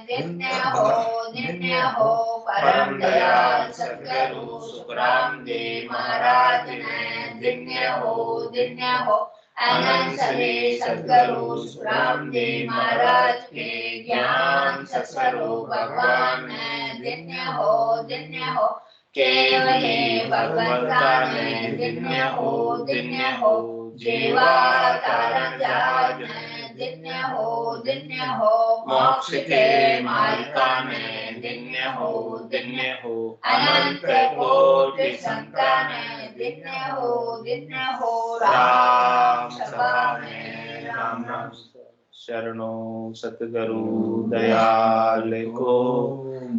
धन्य हो परम दयाल सद्गुरु सुखराम जी महाराज ने। धन्य हो अनंत श्री सद्गुरु सुखराम जी महाराज के ज्ञान सत्स्वरूप भगवान ने। धन्य हो केवले भगवंता ने। धन्य हो जीवा तारण जात ने। धन्य हो मोक्ष के मालिका ने। धन्य हो अनंत कोटि संतान ने। धन्य हो राम सभा में राम राम। शरणों सतगुरु दयाल को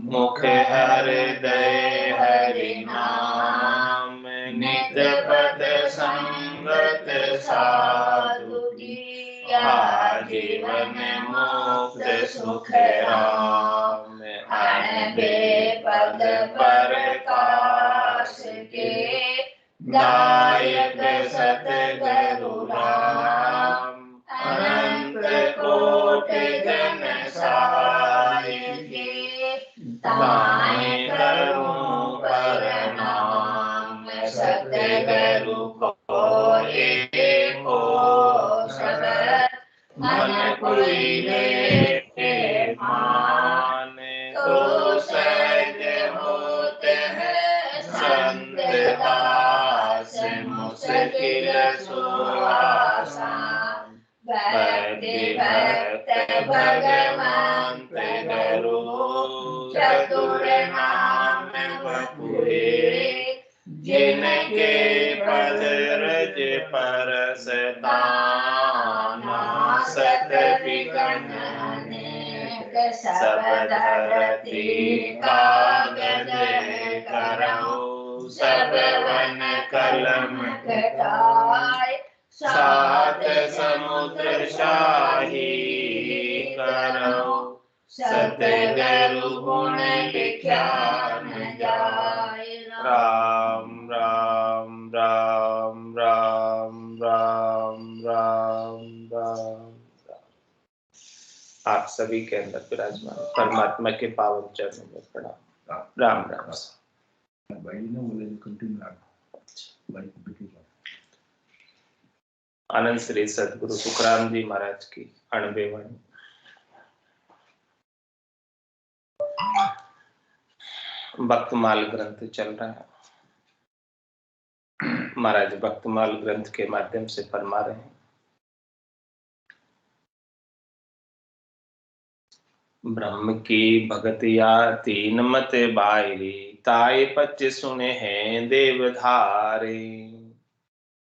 मुख हृदय हरि नाम। नित पद संगत साधु दिया जीवन मुक्त सुख राम। अनबे पद प्रकाश के दायक सतगुरु राम। अनंत कोटि जन सहाय के ताने करूं प्रणाम। सतगुरु को एको शब्द मन पुरीले मान। तो सहज होते हैं संत दास मुश्किल सुआसान। भक्त भगवंत गुरु चतुर नाम बपुए। जिनके पद रज परसता सत विघ्न अनेक। सब धरती कागज करो सब वन कलम कटाए। सात समुद्र शाही करो सतगुरु गुण लिखा न जाए। राम राम राम राम राम राम राम। आप सभी के अंदर विराजमान परमात्मा के पावन चरणों में प्रणाम। राम राम। आनंद श्री सद्गुरु सुखराम जी महाराज की 98वीं वाणी। भक्तमाल ग्रंथ चल रहा है। महाराज भक्तमाल ग्रंथ के माध्यम से फरमा रहे हैं, ब्रह्म की भगतिया तीन मत बायरी। ताय पच सुने हैं देवधारे।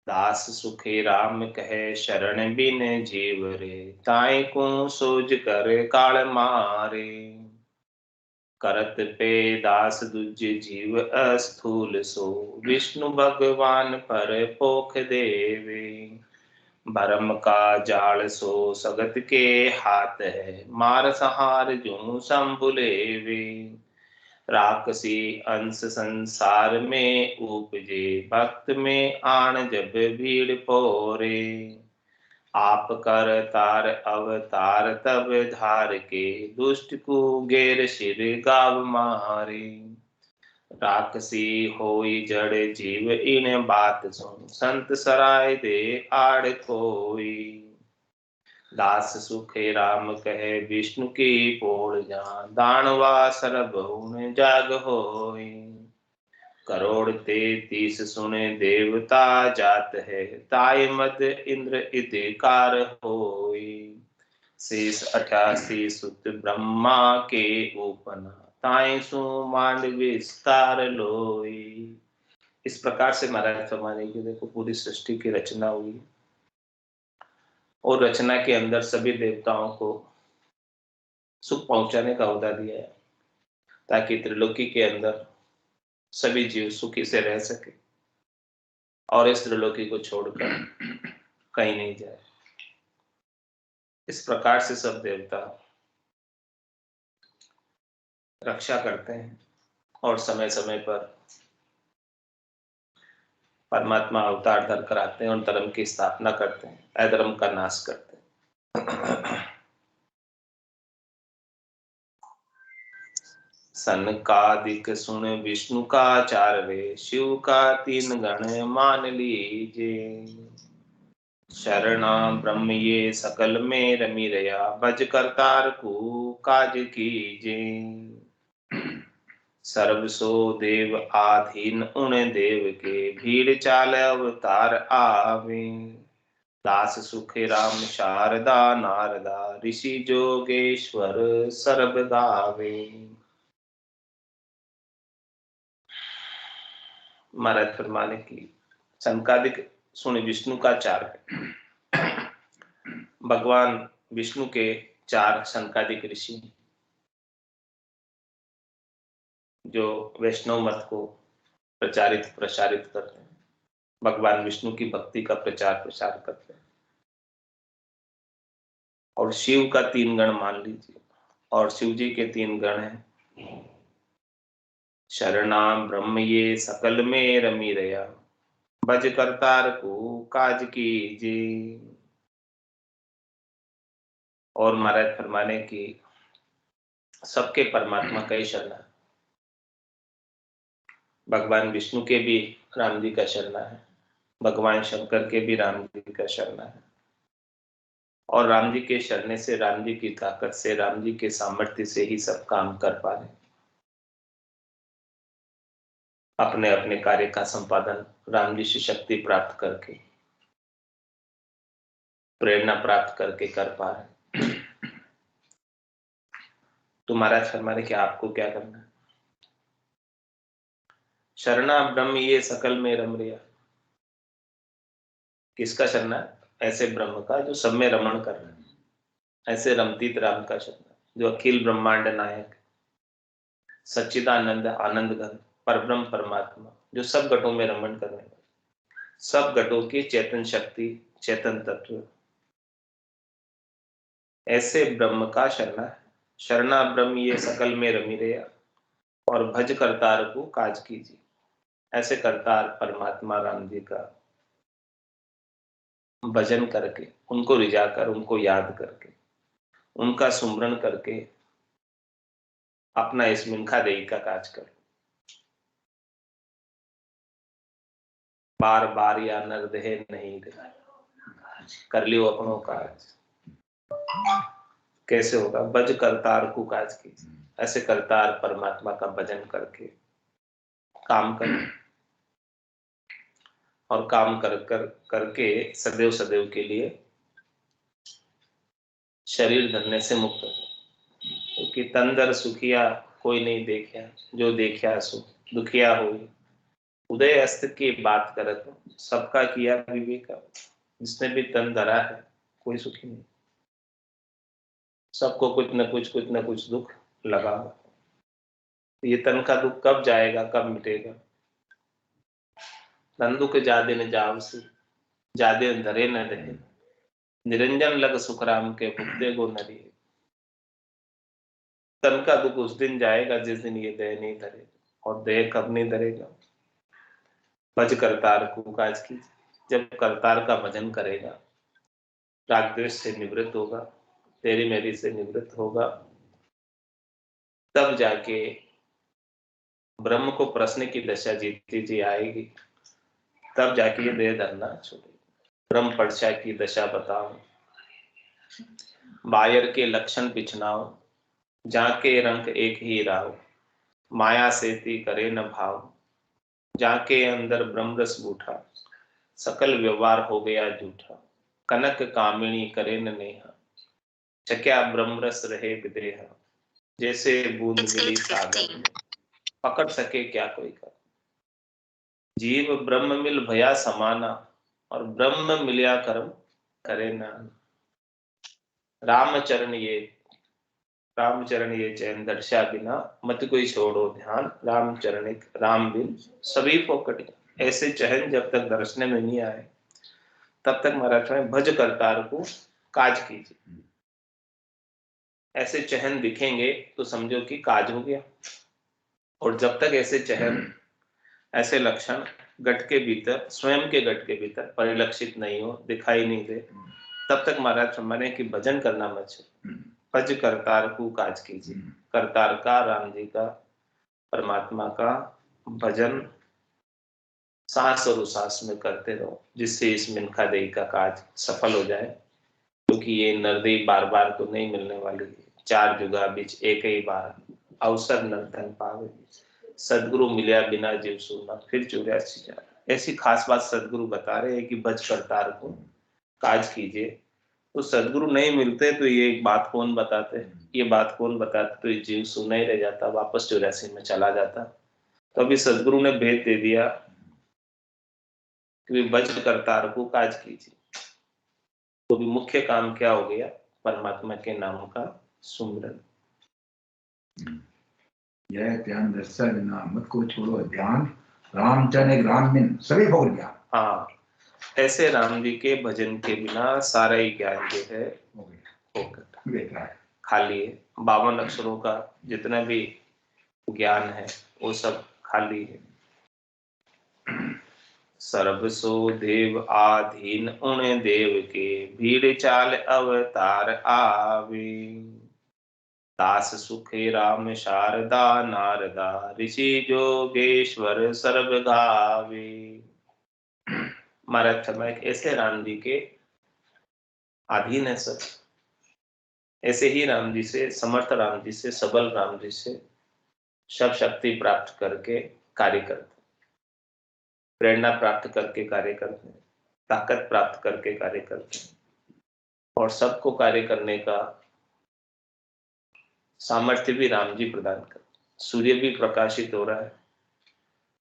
दास सुखे राम कहे शरण बिन जीव रे। ताय को सोज कर काल मारे। करत पे दास दुज जीव अस्थूल सो। विष्णु भगवान पर पोख देवे। भरम का जाल सो सगत के हाथ है। मार संहार जो संबुलेवे। राक्षसी अंश संसार में उपजे। भक्त में आण जब भीड़ पोरे। आप कर तार अवतार तब धार के। दुष्ट को गेर सिर गाव मारे। राक्षसी होई जड़ जीव इन बात सुन। संत सराय दे आड़ कोई। दास सुखे राम कहे विष्णु की पोड़ जान। दानवा सरबहुन जाग होई। करोड़ 33 सुने देवता जात है। ताय मद इंद्र इतिकार होई। शेष 88 सुत ब्रह्मा के ऊपना। ताय सु मांड विस्तार लोई। इस प्रकार से महाराज फरमाने की देखो पूरी सृष्टि की रचना हुई और रचना के अंदर सभी देवताओं को सुख पहुंचाने का औदा दिया है ताकि त्रिलोकी के अंदर सभी जीव सुखी से रह सके और इस त्रिलोकी को छोड़कर कहीं नहीं जाए। इस प्रकार से सब देवता रक्षा करते हैं और समय समय पर परमात्मा अवतार धर कर आते हैं और धर्म की स्थापना करते हैं, अधर्म का नाश करते हैं। सनकादिक सुन विष्णु का चार वे, शिव का तीन गण मान लीजे। शरणा ब्रह्म ये सकल में रमी रया, भज करतार को काज कीजे। सर्व सो देव आधीन उन देव के, भीड़ चाल अवतार आवे। दास सुख राम शारदा नारदा, ऋषि जोगेश्वर सर्ब गावे। महाराज फरमाने की सनकादिक सुन विष्णु का चार है। भगवान विष्णु के चार सनकादिक ऋषि जो वैष्णव मत को प्रचारित प्रसारित करते हैं, भगवान विष्णु की भक्ति का प्रचार प्रसार करते हैं। और शिव का तीन गण मान लीजिए, और शिव जी के तीन गण हैं। शरणा ब्रह्म ये सकल में रमी रया, भज करतार को काज कीजे। और महाराज फरमाने की सबके परमात्मा का ही शरणा है। भगवान विष्णु के भी राम जी का शरणा है, भगवान शंकर के भी राम जी का शरणा है। और राम जी के शरणे से, राम जी की ताकत से, राम जी के सामर्थ्य से ही सब काम कर पा रहे, अपने अपने कार्य का संपादन राम जी से शक्ति प्राप्त करके, प्रेरणा प्राप्त करके कर पा रहे। तो महाराज फरमाने कि आपको क्या करना है? शरणा ब्रह्म ये सकल में रम रया। किसका शरणा है? ऐसे ब्रह्म का जो सब में रमण कर रहा है, ऐसे रमतीत राम का शरणा, जो अखिल ब्रह्मांड नायक, सच्चिदानंद आनंद घन परब्रह्म परमात्मा, जो सब घटों में रमण करने वाला, सब घटों की चेतन शक्ति, चेतन तत्व, ऐसे ब्रह्म का शरणा है। शरणा ब्रह्म ये सकल में रमी रया, और भज करतार को काज कीजिए। ऐसे करतार परमात्मा राम जी का भजन करके, उनको रिझाकर, उनको याद करके, उनका सुमरण करके अपना इस मिनखा देही का काज करो। बार बार या नर देह नहीं दे, कर लियो अपनों काज। कैसे होगा? भज करतार को काज कीजिए। ऐसे करतार परमात्मा का भजन करके काम करो, और काम कर करके सदैव सदैव के लिए शरीर धरने से मुक्त हो। क्योंकि तंदर सुखिया कोई नहीं देखा, जो देखा सो दुखिया हो। उदय अस्त की बात करत हो, सबका किया विवेक। जिसने भी तन धरा है कोई सुखी नहीं, सबको कुछ न कुछ दुख लगा। ये तन का दुख कब जाएगा, कब मिटेगा? तन दुख जादे न जावसु, जादे धरे न रहे, निरंजन लग सुखराम के भुगते गो नरी। तन का दुख उस दिन जाएगा जिस दिन ये देह नहीं धरेगा। और देह कब नहीं धरेगा? भज करतार को काज की, जब करतार का भजन करेगा, राग द्वेष से निवृत्त होगा, तेरी मेरी से निवृत्त होगा, तब जाके ब्रह्म को प्रश्न की दशा जीती जी आएगी। तब जाके ये देह धरना छोड़ेगा। ब्रह्म पर्चा की दशा बताओ, बायर के लक्षण पिछनाओ, जाके रंग एक ही राव, माया से ती करे न भाव, जाके अंदर ब्रह्म रस बूठा, सकल व्यवहार हो गया झूठा, कनक कामिनी करे न नेहा, चक्या ब्रह्म रस रहे विदेहा, जैसे बूंद मिली सागर में, पकड़ सके क्या कोई कर। जीव ब्रह्म मिल भया समाना, और ब्रह्म मिलिया कर्म करे ना। रामचरण ये चैन दर्शा बिना, मत कोई छोड़ो ध्यान, रामचरण राम बिन सभी फोकट। ऐसे चहन जब तक दर्शने में नहीं आए, तब तक महाराज में भज करतार को काज कीजिए। ऐसे चहन दिखेंगे तो समझो कि काज हो गया। और जब तक ऐसे चहन, ऐसे लक्षण गट के भीतर, स्वयं के गट के भीतर परिलक्षित नहीं हो, दिखाई नहीं दे, तब तक महाराज फरमाने कि भजन करना मत छोड़ो। भज करतार को काज कीजिए। करतार का, राम जी का परमात्मा का भजन सांस और उसास में करते रहो, जिससे इस मिनखा देही का काज सफल हो जाए। क्योंकि ये नरदेही बार बार तो नहीं मिलने वाली है। 4 जुगा बीच एक ही बार अवसर नर्तन पावे, सदगुरु मिलिया बिना जीव सुना फिर 84 जा। ऐसी खास बात सदगुरु बता रहे हैं कि बज करतार को काज कीजिए। तो सदगुरु नहीं मिलते तो ये बात कौन बताते, ये बात कौन बताते, तो ये जीव सुना ही रह जाता, वापस 84 में चला जाता। तो अभी सदगुरु ने भेद दे दिया कि बज करतार को काज कीजिए। तो भी मुख्य काम क्या हो गया, परमात्मा के नाम का सुमिरन। यह ध्यान दर्शन नाम को छोड़ो ध्यान, रामचंद्र राम बिन सभी भोग ज्ञान। हाँ, ऐसे राम जी के भजन के बिना सारा ही ज्ञान जो है होगा खाली है। 52 अक्षरों का जितना भी ज्ञान है वो सब खाली है। सर्व सो देव आधीन उन देव के, भीड़ चाल अवतार आवे। दास सुखे राम शारदा नारदा, ऋषि जोगेश्वर सर्व गावे। महाराज फरमाए ऐसे राम जी के अधीन है सब। ऐसे ही राम जी से, समर्थ राम जी से, सबल राम जी से सब शक्ति प्राप्त करके कार्य करते, प्रेरणा प्राप्त करके कार्य करते हैं, ताकत प्राप्त करके कार्य करते हैं, और सबको कार्य करने का सामर्थ्य भी राम जी प्रदान करते। सूर्य भी प्रकाशित हो रहा है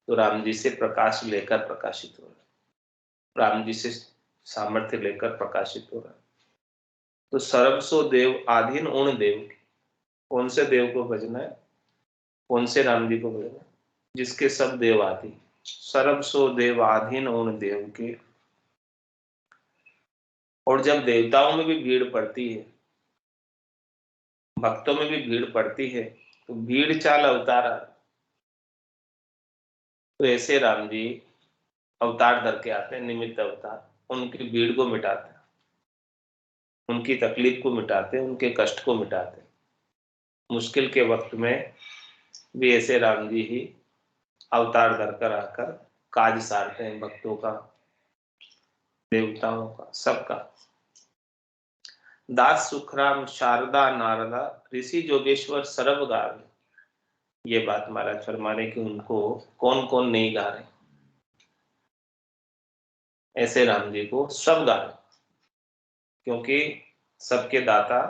तो राम जी से प्रकाश लेकर प्रकाशित हो रहा है, राम जी से सामर्थ्य लेकर प्रकाशित हो रहा है। तो सर्वसो देव आधीन उन देव की, कौन से देव को भजना है, कौन से राम जी को भजना है, जिसके सब देव आदि। सर्वसो देव आधीन उन देव के। और जब देवताओं में भी भीड़ पड़ती है, भक्तों में भी भीड़ पड़ती है, तो भीड़ चाल अवतारा, तो ऐसे राम जी अवतार धर के आते हैं, निमित्त अवतार, उनकी भीड़ को मिटाते हैं, उनकी तकलीफ को मिटाते हैं, उनके कष्ट को मिटाते हैं। मुश्किल के वक्त में भी ऐसे राम जी ही अवतार धर कर आकर काज सारते हैं, भक्तों का, देवताओं का, सबका। दास सुखराम शारदा नारदा, ऋषि जोगेश्वर सर्व गावे। ये बात महाराज फरमाने की उनको कौन कौन नहीं गा रहे, ऐसे राम जी को सब गा रहे, क्योंकि सबके दाता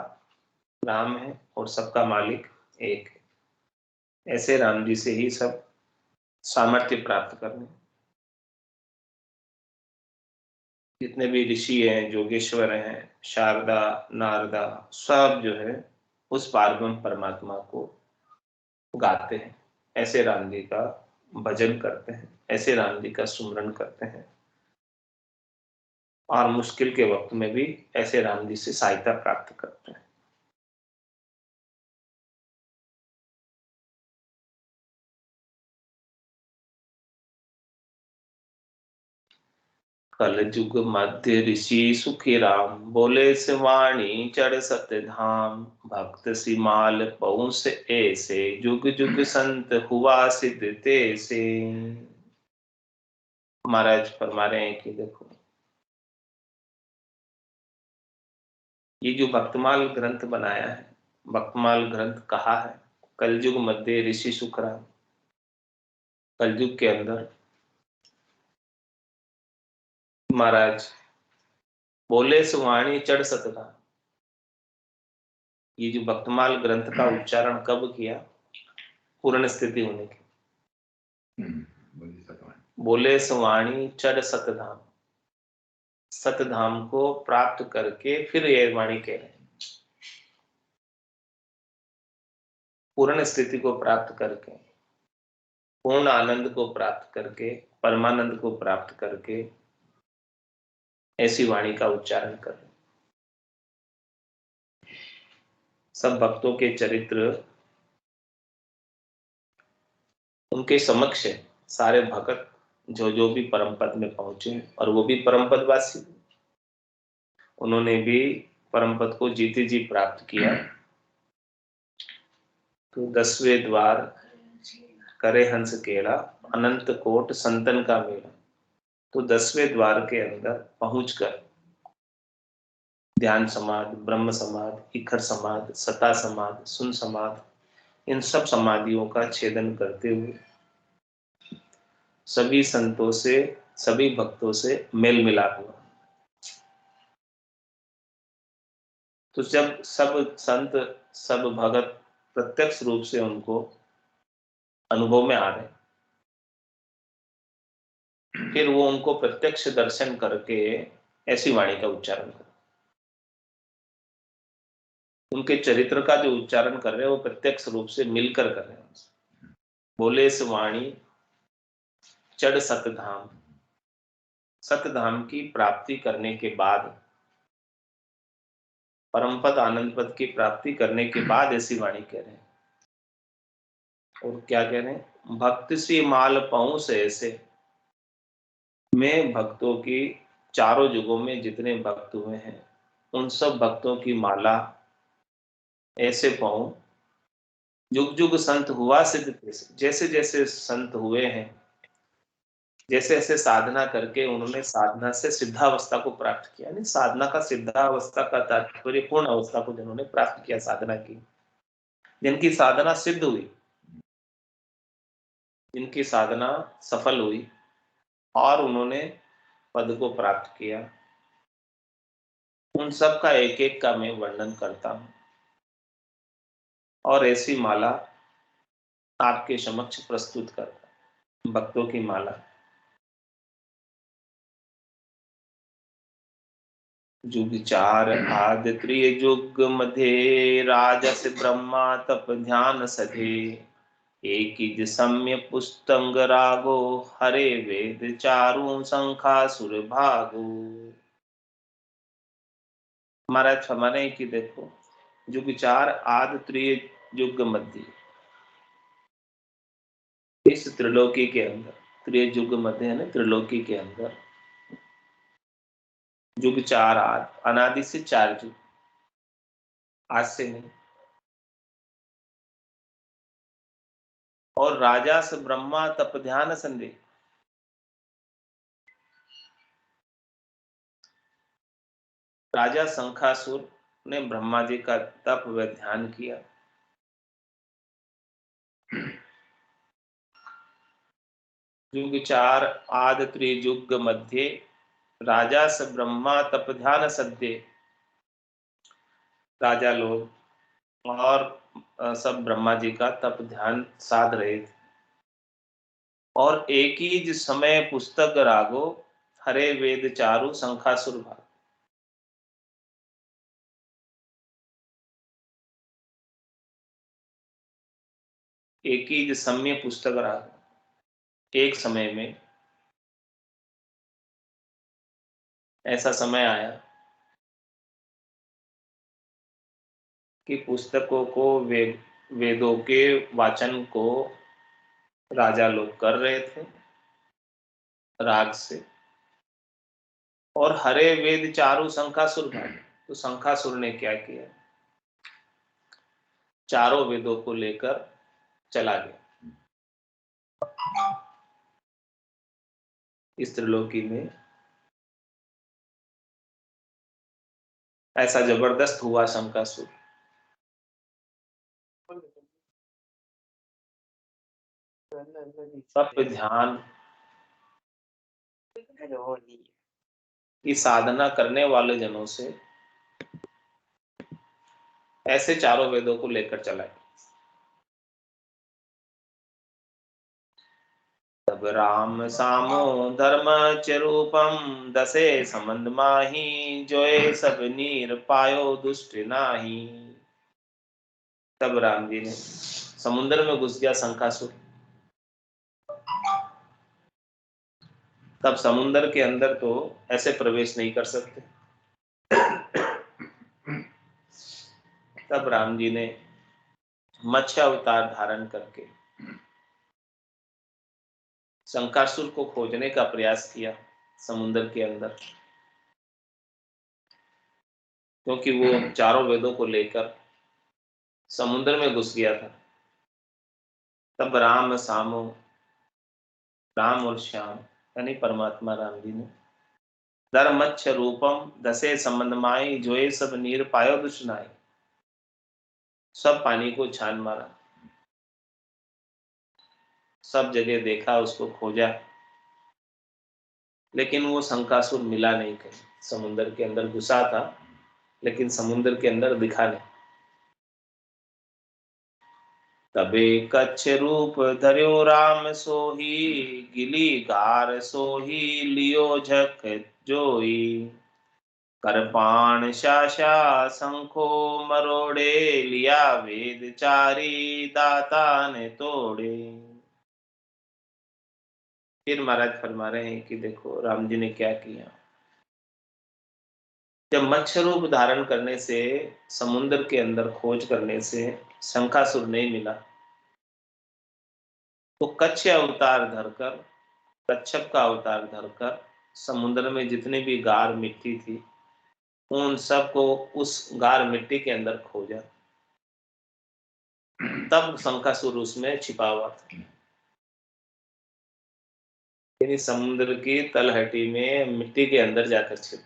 राम है और सबका मालिक एक है। ऐसे राम जी से ही सब सामर्थ्य प्राप्त करने। जितने भी ऋषि हैं, जोगेश्वर हैं, शारदा नारदा, सब जो है उस पारब्रह्म परमात्मा को गाते हैं, ऐसे राम जी का भजन करते हैं, ऐसे राम जी का सुमरन करते हैं, और मुश्किल के वक्त में भी ऐसे राम जी से सहायता प्राप्त करते हैं। कल जुग मध्य ऋषि सुखी राम, बोले से वाणी चढ़ सत्य धाम। भक्त सिमाल पौंस ऐसे, जुग जुग संत हुआ सिद्ध तैसे। महाराज फरमा रहे हैं कि देखो, ये जो भक्तमाल ग्रंथ बनाया है, भक्तमाल ग्रंथ कहा है कलयुग मध्य ऋषि सुखराम। कलयुग के अंदर महाराज बोले सुवाणी चढ़ सतधाम। ये जो भक्तमाल ग्रंथ का उच्चारण कब किया, पूर्ण स्थिति होने की। बोले सुवाणी चढ़ सतधाम, सतधाम को प्राप्त करके फिर ये वाणी कह रहे हैं। पूर्ण स्थिति को प्राप्त करके, पूर्ण आनंद को प्राप्त करके, परमानंद को प्राप्त करके ऐसी वाणी का उच्चारण कर। सब भक्तों के चरित्र उनके समक्ष है। सारे भक्त जो जो भी परम पद में पहुंचे, और वो भी परम पदवासी, उन्होंने भी परम पद को जीते जी प्राप्त किया। तो 10वें द्वार करे हंस केला, अनंत कोट संतन का मेला। तो 10वें द्वार के अंदर पहुंचकर ध्यान समाधि, ब्रह्म समाधि, इखर समाधि, सता समाधि, सुन समाधि, इन सब समाधियों का छेदन करते हुए सभी संतों से, सभी भक्तों से मेल मिलाप हुआ। तो जब सब संत, सब भगत प्रत्यक्ष रूप से उनको अनुभव में आ रहे, फिर वो उनको प्रत्यक्ष दर्शन करके ऐसी वाणी का उच्चारण कर, उनके चरित्र का जो उच्चारण कर रहे हैं वो प्रत्यक्ष रूप से मिलकर कर रहे हैं। बोले इस वाणी चढ़ सतधाम, सतधाम की प्राप्ति करने के बाद, परम पद आनंद पद की प्राप्ति करने के बाद ऐसी वाणी कह रहे हैं। और क्या कह रहे हैं? भक्त सी माल पाऊं से ऐसे, मैं भक्तों की चारों युगों में जितने भक्त हुए हैं उन सब भक्तों की माला ऐसे पाऊं, युग युग संत हुआ सिद्ध कैसे। जैसे जैसे संत हुए हैं, जैसे जैसे साधना करके उन्होंने साधना से सिद्धावस्था को प्राप्त किया। नहीं, साधना का सिद्धावस्था का तात्पर्य पूर्ण अवस्था को जिन्होंने प्राप्त किया, साधना की, जिनकी साधना सिद्ध हुई, जिनकी साधना सफल हुई और उन्होंने पद को प्राप्त किया, उन सब का एक एक का मैं वर्णन करता हूं और ऐसी माला आपके समक्ष प्रस्तुत करता हूं। भक्तों की माला, जुग चार आदि त्रियुग मध्ये, राजस ब्रह्मा तप ध्यान सधे, एकिज सम्य पुस्तंग रागो, हरे वेद चारों संखासुर भागो। महाराज फरमाने की देखो, युग चार आदि त्रियुग मध्य, इस त्रिलोकी के अंदर, त्रियुग मध्य है ना, त्रिलोकी के अंदर युग चार आदि, अनादि से चार युग, आज से नहीं। और राजास ब्रह्मा तप ध्यान संदेह, राजा शंखासुर ने ब्रह्मा जी का तप व ध्यान किया। युग चार आदि त्रियुग मध्य, राजा स ब्रह्मा तप ध्यान सद्य, राजा लोग और सब ब्रह्मा जी का तप ध्यान साध रहे थे। और एक ही समय पुस्तक रागो, हरे वेद चारु शंखासुर भाग। एक ही समय पुस्तक राग, एक समय में ऐसा समय आया कि पुस्तकों को, वेदों के वाचन को राजा लोग कर रहे थे राग से। और हरे वेद चारों शंखासुर भागे। तो शंखासुर ने क्या किया? चारों वेदों को लेकर चला गया इस त्रिलोकी में। ऐसा जबरदस्त हुआ शंखासुर। सब पे ध्यान की साधना करने वाले जनों से ऐसे चारों वेदों को लेकर चला गया। तब राम सामो धर्म चरूपम, दसे संबंध माही, जोए सब नीर पायो दुष्ट नाही। तब राम जी ने समुद्र में घुस गया शंखासुर। तब समुद्र के अंदर तो ऐसे प्रवेश नहीं कर सकते। तब राम जी ने मत्स्य अवतार धारण करके शंखासुर को खोजने का प्रयास किया समुद्र के अंदर, क्योंकि वो चारों वेदों को लेकर समुद्र में घुस गया था। तब राम सामो, राम और श्याम यानी परमात्मा राम जी ने धर्मच्छ रूपम दसे संबंध माई, जो ये सब नीर पायो दुष्नाई, सब पानी को छान मारा, सब जगह देखा, उसको खोजा, लेकिन वो शंकासुर मिला नहीं कहीं। समुद्र के अंदर घुसा था लेकिन समुद्र के अंदर दिखा नहीं। तबे कच्छ रूप धर्यो राम सोही, गिली गार सोही लियो झक जोई, करपाण शाशा शंखो मरोड़े, लिया वेद चारी दाता ने तोड़े। फिर महाराज फरमा रहे हैं कि देखो राम जी ने क्या किया। जब मत्स्य रूप धारण करने से, समुद्र के अंदर खोज करने से शंखासुर नहीं मिला, तो कच्छ अवतार धरकर, कच्छप का अवतार धरकर समुद्र में जितनी भी गार मिट्टी थी उन सबको उस गार मिट्टी के अंदर खोजा, तब शंखासुर उसमें छिपा हुआ था। यानी समुद्र की तलहटी में मिट्टी के अंदर जाकर छिप,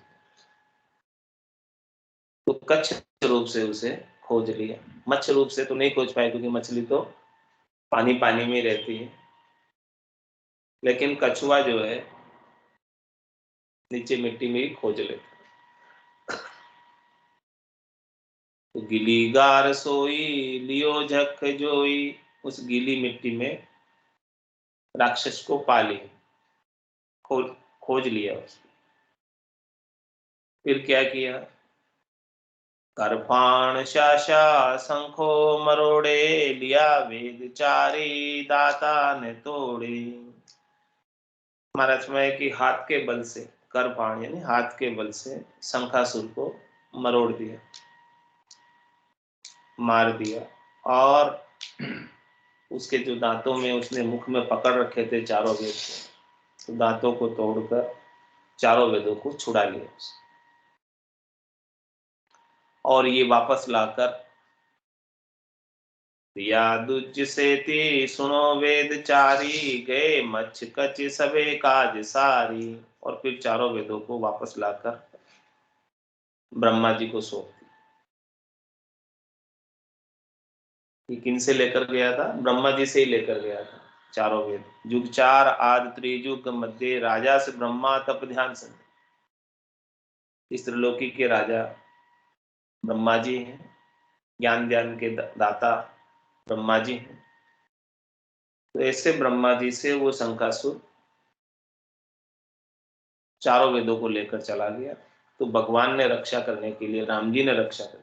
तो कच्छ रूप से उसे खोज लिया। मत्स्य रूप से तो नहीं खोज पाए क्योंकि मछली तो पानी पानी में रहती है, लेकिन कछुआ जो है नीचे मिट्टी में ही खोज लेता। तो गिली गार सोई लियो झक जोई, उस गीली मिट्टी में राक्षस को पा लिया, खोज लिया उसको। फिर क्या किया, करपाण शाशा शंखो मरोड़े, लिया वेद चारी दाता ने तोड़े। महाराज में कि हाथ के बल से, करपाण यानी हाथ के बल से शंखासुर को मरोड़ दिया, मार दिया, और उसके जो दांतों में उसने मुख में पकड़ रखे थे चारों वेद को, तो दांतों को तोड़कर चारों वेदों को छुड़ा लिया उसने। और ये वापस लाकर दिया दुज सेती, सुनो वेद चारी, गए मच्छ कच सबे काज सारी। और फिर चारों वेदों को वापस लाकर ब्रह्मा जी को सौंप दिया। किन से लेकर गया था, ब्रह्मा जी से ही लेकर गया था चारों वेद। युग चार आदि त्रियुग मध्य, राजा से ब्रह्मा तप ध्यान से। इस त्रिलोकी के राजा ब्रह्मा जी हैं, ज्ञान ध्यान के दाता ब्रह्मा जी हैं। तो ऐसे ब्रह्मा जी से वो शंकासुर चारों वेदों को लेकर चला गया। तो भगवान ने रक्षा करने के लिए, राम जी ने रक्षा करने,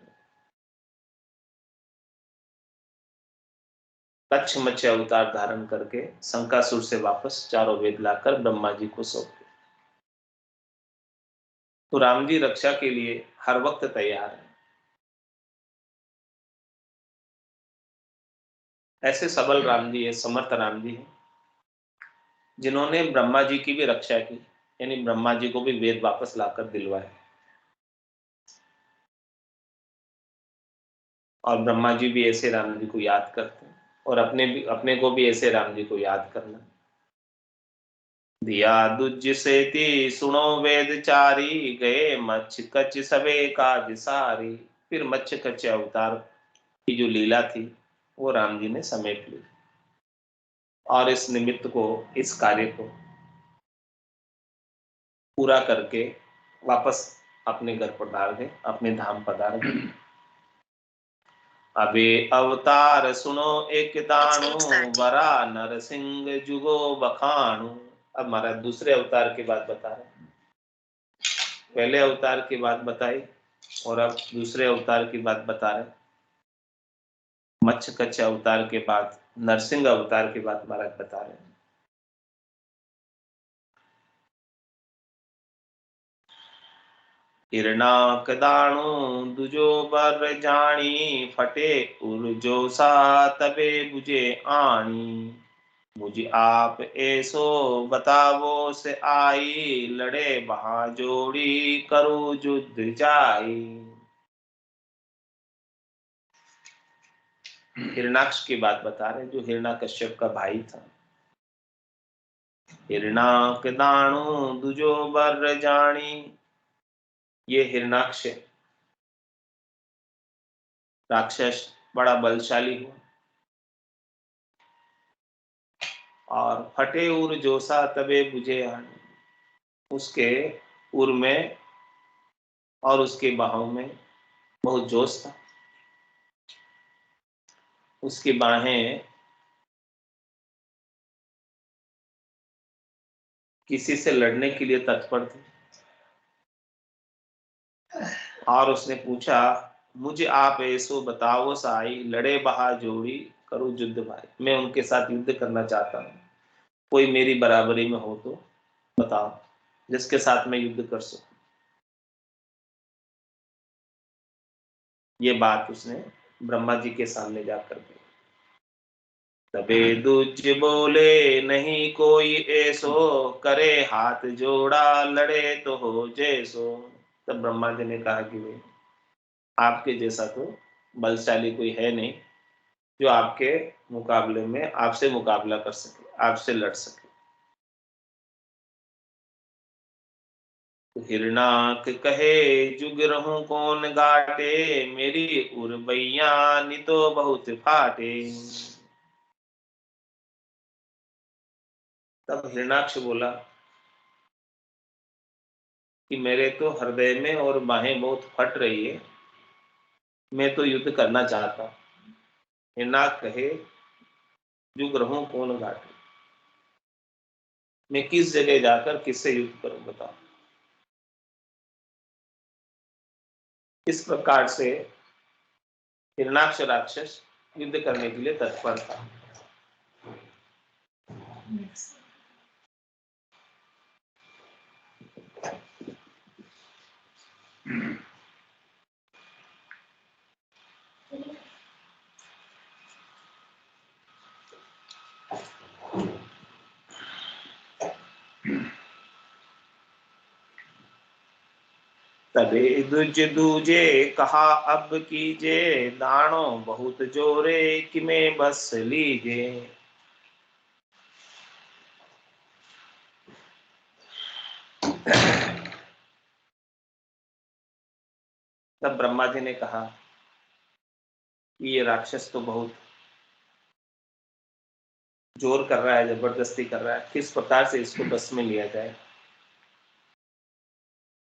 कच्छ मत्स्य अवतार धारण करके शंकासुर से वापस चारों वेद लाकर ब्रह्मा जी को सौंप दिया। तो राम जी रक्षा के लिए हर वक्त तैयार है। ऐसे सबल राम जी है, समर्थ राम जी है, जिन्होंने ब्रह्मा जी की भी रक्षा की, यानी ब्रह्मा जी को भी वेद वापस लाकर दिलवाए। और ब्रह्मा जी भी ऐसे राम जी को याद करते हैं, और अपने को भी ऐसे राम जी को याद करना। दिया दुज सेती, सुनो वेद चारी, गए मच्छ कच्छ सबे काज सारी। फिर मच्छ कच्छ अवतार की जो लीला थी वो राम जी ने समेट ली, और इस निमित्त को, इस कार्य को पूरा करके वापस अपने घर पधार गए, अपने धाम पधार गए। अबे अवतार सुनो एक दाणु, वरा नरसिंह जुगो बखाणु। अब महाराज दूसरे अवतार की बात बता रहे। पहले अवतार की बात बताई और अब दूसरे अवतार की बात बता रहे। मच्छ कच्छ अवतार के बाद नरसिंह अवतार की बात महाराज बता रहे हैं। हिरणाक दाणु दुजो बर जानी, फटे उर्जो सा तबे बुझे आनी। मुझे आप ऐसो बतावो से आई, लड़े बहा जोड़ी करो युद्ध जाई। हिरणाक्ष की बात बता रहे, जो हिरणाकश्यप का भाई था। हिरणाक दाणु दुजो बर जानी, ये हिरणाक्ष राक्षस बड़ा बलशाली हुआ, और फटे उर जोसा तबे बुझे आनी, उसके उर में और उसके बाहों में बहुत जोश था। उसकी बाहें किसी से लड़ने के लिए तत्पर थी, और उसने पूछा, मुझे आप ऐसो बताओ साई, लड़े बहा जोड़ी करो युद्ध भाई। मैं उनके साथ युद्ध करना चाहता हूँ, कोई मेरी बराबरी में हो तो बताओ, जिसके साथ मैं युद्ध कर सकूं। ये बात उसने ब्रह्मा जी के सामने जाकर कही। तबे दूज बोले, नहीं कोई ऐसो, करे हाथ जोड़ा लड़े तो हो जैसो। तब ब्रह्मा जी ने कहा कि भाई, आपके जैसा तो बलशाली कोई है नहीं जो आपके मुकाबले में आपसे मुकाबला कर सके, आपसे लड़ सके। तो हिरणाक कहे, जुग रहूं कौन गाटे, मेरी उर्बैया नितो बहुत फाटे। तब हिरणाक्ष बोला कि मेरे तो हृदय में और बाहें बहुत फट रही है, मैं तो युद्ध करना चाहता हूं। हिरणाक कहे, जुग रहूं कौन घाटे, मैं किस जगह जाकर किससे युद्ध करूं, बताओ। इस प्रकार से हिरणाक्ष राक्षस युद्ध करने के लिए तत्पर था। तबे दुज दूजे कहा, अब कीजे दानो बहुत जोरे, कि मैं बस लीजे। तब ब्रह्मा जी ने कहा कि ये राक्षस तो बहुत जोर कर रहा है, जबरदस्ती कर रहा है, किस प्रकार से इसको बस में लिया जाए।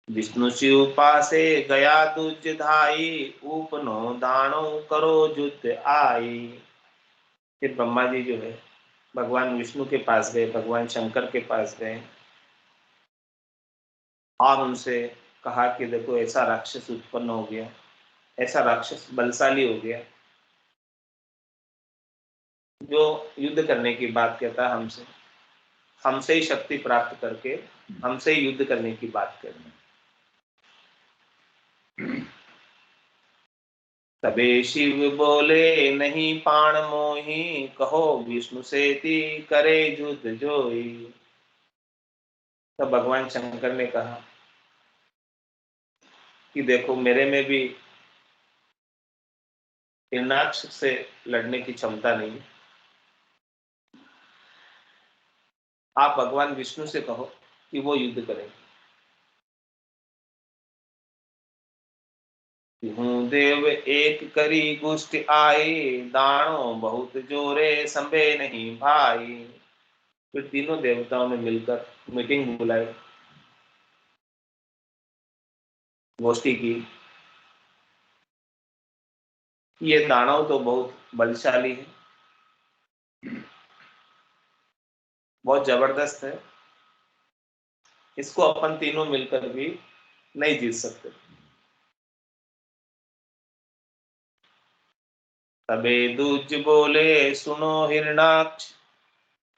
विष्णु शिव पासे गया दुज धाई, उपनो दानो करो युद्ध आई। फिर ब्रह्मा जी जो है भगवान विष्णु के पास गए, भगवान शंकर के पास गए, और उनसे कहा कि देखो, ऐसा राक्षस उत्पन्न हो गया, ऐसा राक्षस बलशाली हो गया, जो युद्ध करने की बात कहता है हमसे, हमसे ही शक्ति प्राप्त करके हमसे ही युद्ध करने की बात करता है। तबे शिव बोले, नहीं पाण मोही, कहो विष्णु सेती करे युद्ध जोई। तब भगवान शंकर ने कहा कि देखो, मेरे में भी हिरणाक्ष से लड़ने की क्षमता नहीं, आप भगवान विष्णु से कहो कि वो युद्ध करें। हूँ देव एक करी गुष्ट आई, दानो बहुत जोरे संभे नहीं भाई। फिर तीनों देवताओं ने मिलकर मीटिंग बुलाई, गोष्ठी की। ये दानव तो बहुत बलशाली है, बहुत जबरदस्त है, इसको अपन तीनों मिलकर भी नहीं जीत सकते। तबे दूज बोले, सुनो हिरणाक्ष,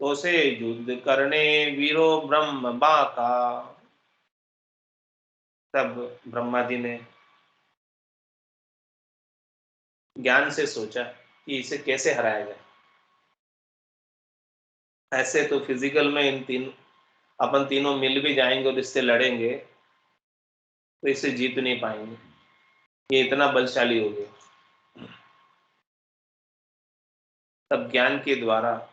तो से युद्ध करने वीरो ब्रह्म बाका। तब ब्रह्मा जी ने ज्ञान से सोचा कि इसे कैसे हराया जाए। ऐसे तो फिजिकल में अपन तीनों मिल भी जाएंगे और इससे लड़ेंगे तो इसे जीत नहीं पाएंगे, ये इतना बलशाली हो गया। तब ज्ञान के द्वारा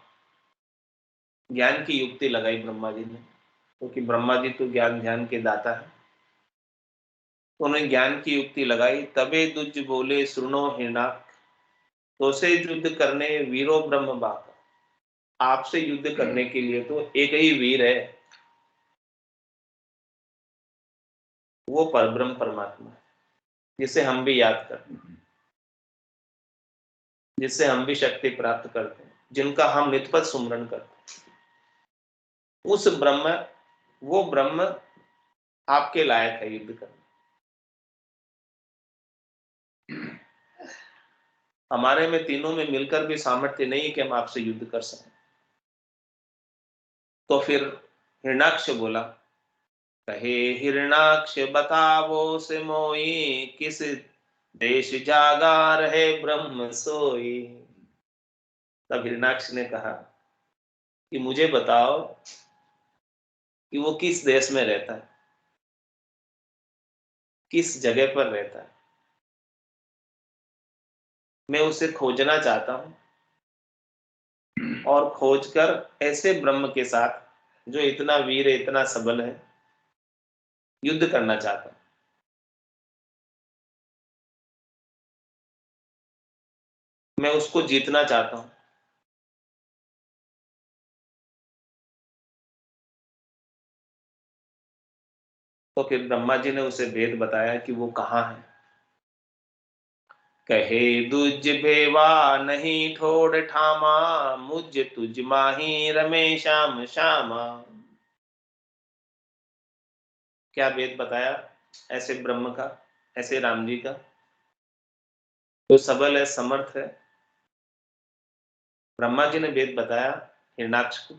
ज्ञान की युक्ति लगाई ब्रह्मा जी ने, क्योंकि ब्रह्मा जी तो ज्ञान ध्यान के दाता है। तो उन्होंने ज्ञान की युक्ति लगाई। तबे दुज बोले सुनो हिरणाक, तो से युद्ध करने वीरो ब्रह्म बाका। आपसे युद्ध करने के लिए तो एक ही वीर है, वो परब्रह्म परमात्मा, जिसे हम भी याद करते हैं, जिससे हम भी शक्ति प्राप्त करते हैं, जिनका हम नित्यपद सुमरण करते हैं। उस ब्रह्म, वो ब्रह्म आपके लायक है युद्ध करने। हमारे में तीनों में मिलकर भी सामर्थ्य नहीं है कि हम आपसे युद्ध कर सकें। तो फिर हिरणाक्ष बोला, कहे हिरणाक्ष बतावो से मोई, किस देश जागा रहे ब्रह्म सोई। तब हिरणाक्ष ने कहा कि मुझे बताओ कि वो किस देश में रहता है, किस जगह पर रहता है। मैं उसे खोजना चाहता हूं, और खोजकर ऐसे ब्रह्म के साथ जो इतना वीर है, इतना सबल है, युद्ध करना चाहता हूं। मैं उसको जीतना चाहता हूं। तो फिर ब्रह्मा जी ने उसे भेद बताया कि वो कहाँ है। कहे दुज भेवा नहीं ठोड़ ठामा, मुझ तुझ माही रमे श्याम श्यामा। क्या भेद बताया ऐसे ब्रह्म का, ऐसे राम जी का, जो सबल है, समर्थ है। ब्रह्मा जी ने भेद बताया हिरणाक्ष को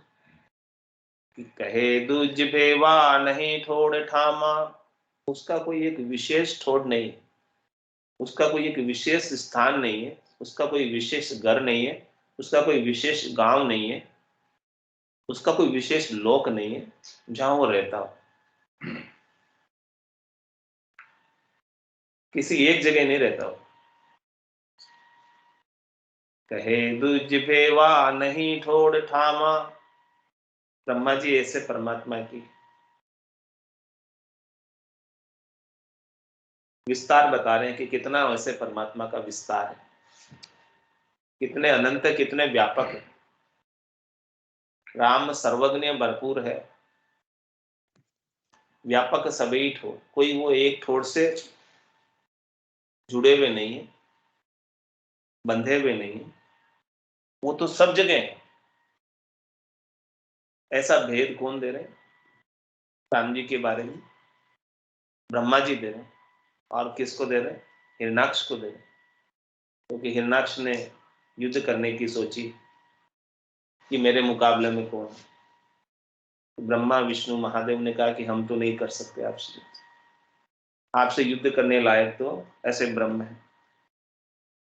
कि कहे दुज भेवा नहीं ठोड़ ठामा। उसका कोई एक विशेष ठोड़ नहीं है, उसका कोई एक विशेष स्थान नहीं है, उसका कोई विशेष घर नहीं है, उसका कोई विशेष गांव नहीं है, उसका कोई विशेष लोक नहीं है जहां वो रहता हो। किसी एक जगह नहीं रहता हो। कहे दुज भेवा नहीं ठोड़ ठामा। ब्रह्मा जी ऐसे परमात्मा की विस्तार बता रहे हैं कि कितना वैसे परमात्मा का विस्तार है, कितने अनंत, कितने व्यापक है। राम सर्वज्ञ भरपूर है, व्यापक सभी ठोर, कोई वो एक ठोर से जुड़े हुए नहीं है, बंधे हुए नहीं है, वो तो सब जगह है। ऐसा भेद कौन दे रहे हैं? राम जी के बारे में ब्रह्मा जी दे रहे हैं। और किसको दे रहे हैं? हिरणाक्ष को दे रहे हैं, क्योंकि हिरणाक्ष ने युद्ध करने की सोची कि मेरे मुकाबले में कौन है। तो ब्रह्मा विष्णु महादेव ने कहा कि हम तो नहीं कर सकते आपसे, आपसे युद्ध करने लायक तो ऐसे ब्रह्म है।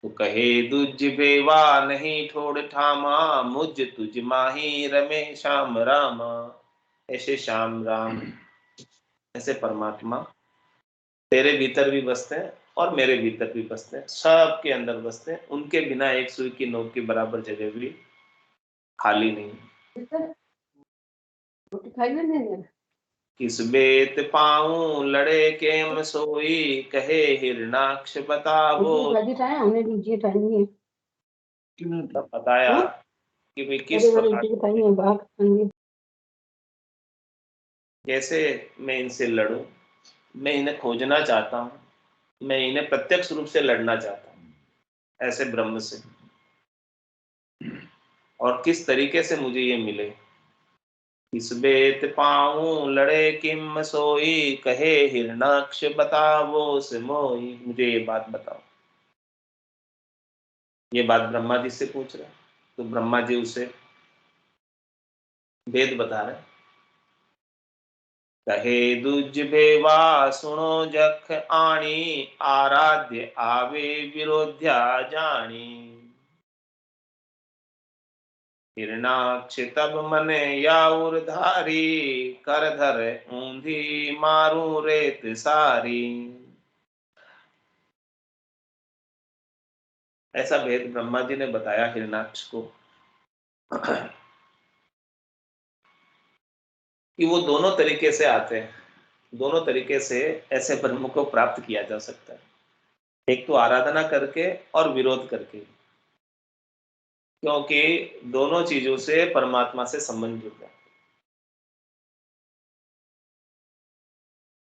तो कहे दुज भेवा नहीं ठोड़ ठामा, मुझ तुझ माही रमे श्याम रामा। ऐसे श्याम राम, ऐसे परमात्मा तेरे भीतर भी बसते हैं और मेरे भीतर भी बसते हैं, सबके अंदर बसते हैं। उनके बिना एक सुई की नोक के बराबर जगह भी खाली नहीं है। किस बेत पाऊं लड़े केम सोई, कहे हिरणाक्ष बतावो। तब बताया कि भाई किस प्रकार कैसे मैं इनसे लड़ूं। मैं इन्हें खोजना चाहता हूं, मैं इन्हें प्रत्यक्ष रूप से लड़ना चाहता हूं ऐसे ब्रह्म से, और किस तरीके से मुझे ये मिले। किस बेत पाऊं लड़े किम सोई, कहे हिरणाक्ष बतावो से मोई। मुझे ये बात बताओ। ये बात ब्रह्मा जी से पूछ रहे हैं, तो ब्रह्मा जी उसे वेद बता रहे हैं। कहे दुज भेवा सुनो जख आणी, आराध्य आवे विरोध्या जानी। हिरणाक्ष तब मने याउर धारी, कर धर ऊंधी मारू रेत सारी। ऐसा भेद ब्रह्मा जी ने बताया हिरण्याक्ष को कि वो दोनों तरीके से आते हैं, दोनों तरीके से ऐसे ब्रह्म को प्राप्त किया जा सकता है। एक तो आराधना करके और विरोध करके, क्योंकि दोनों चीजों से परमात्मा से संबंध जुड़ता है।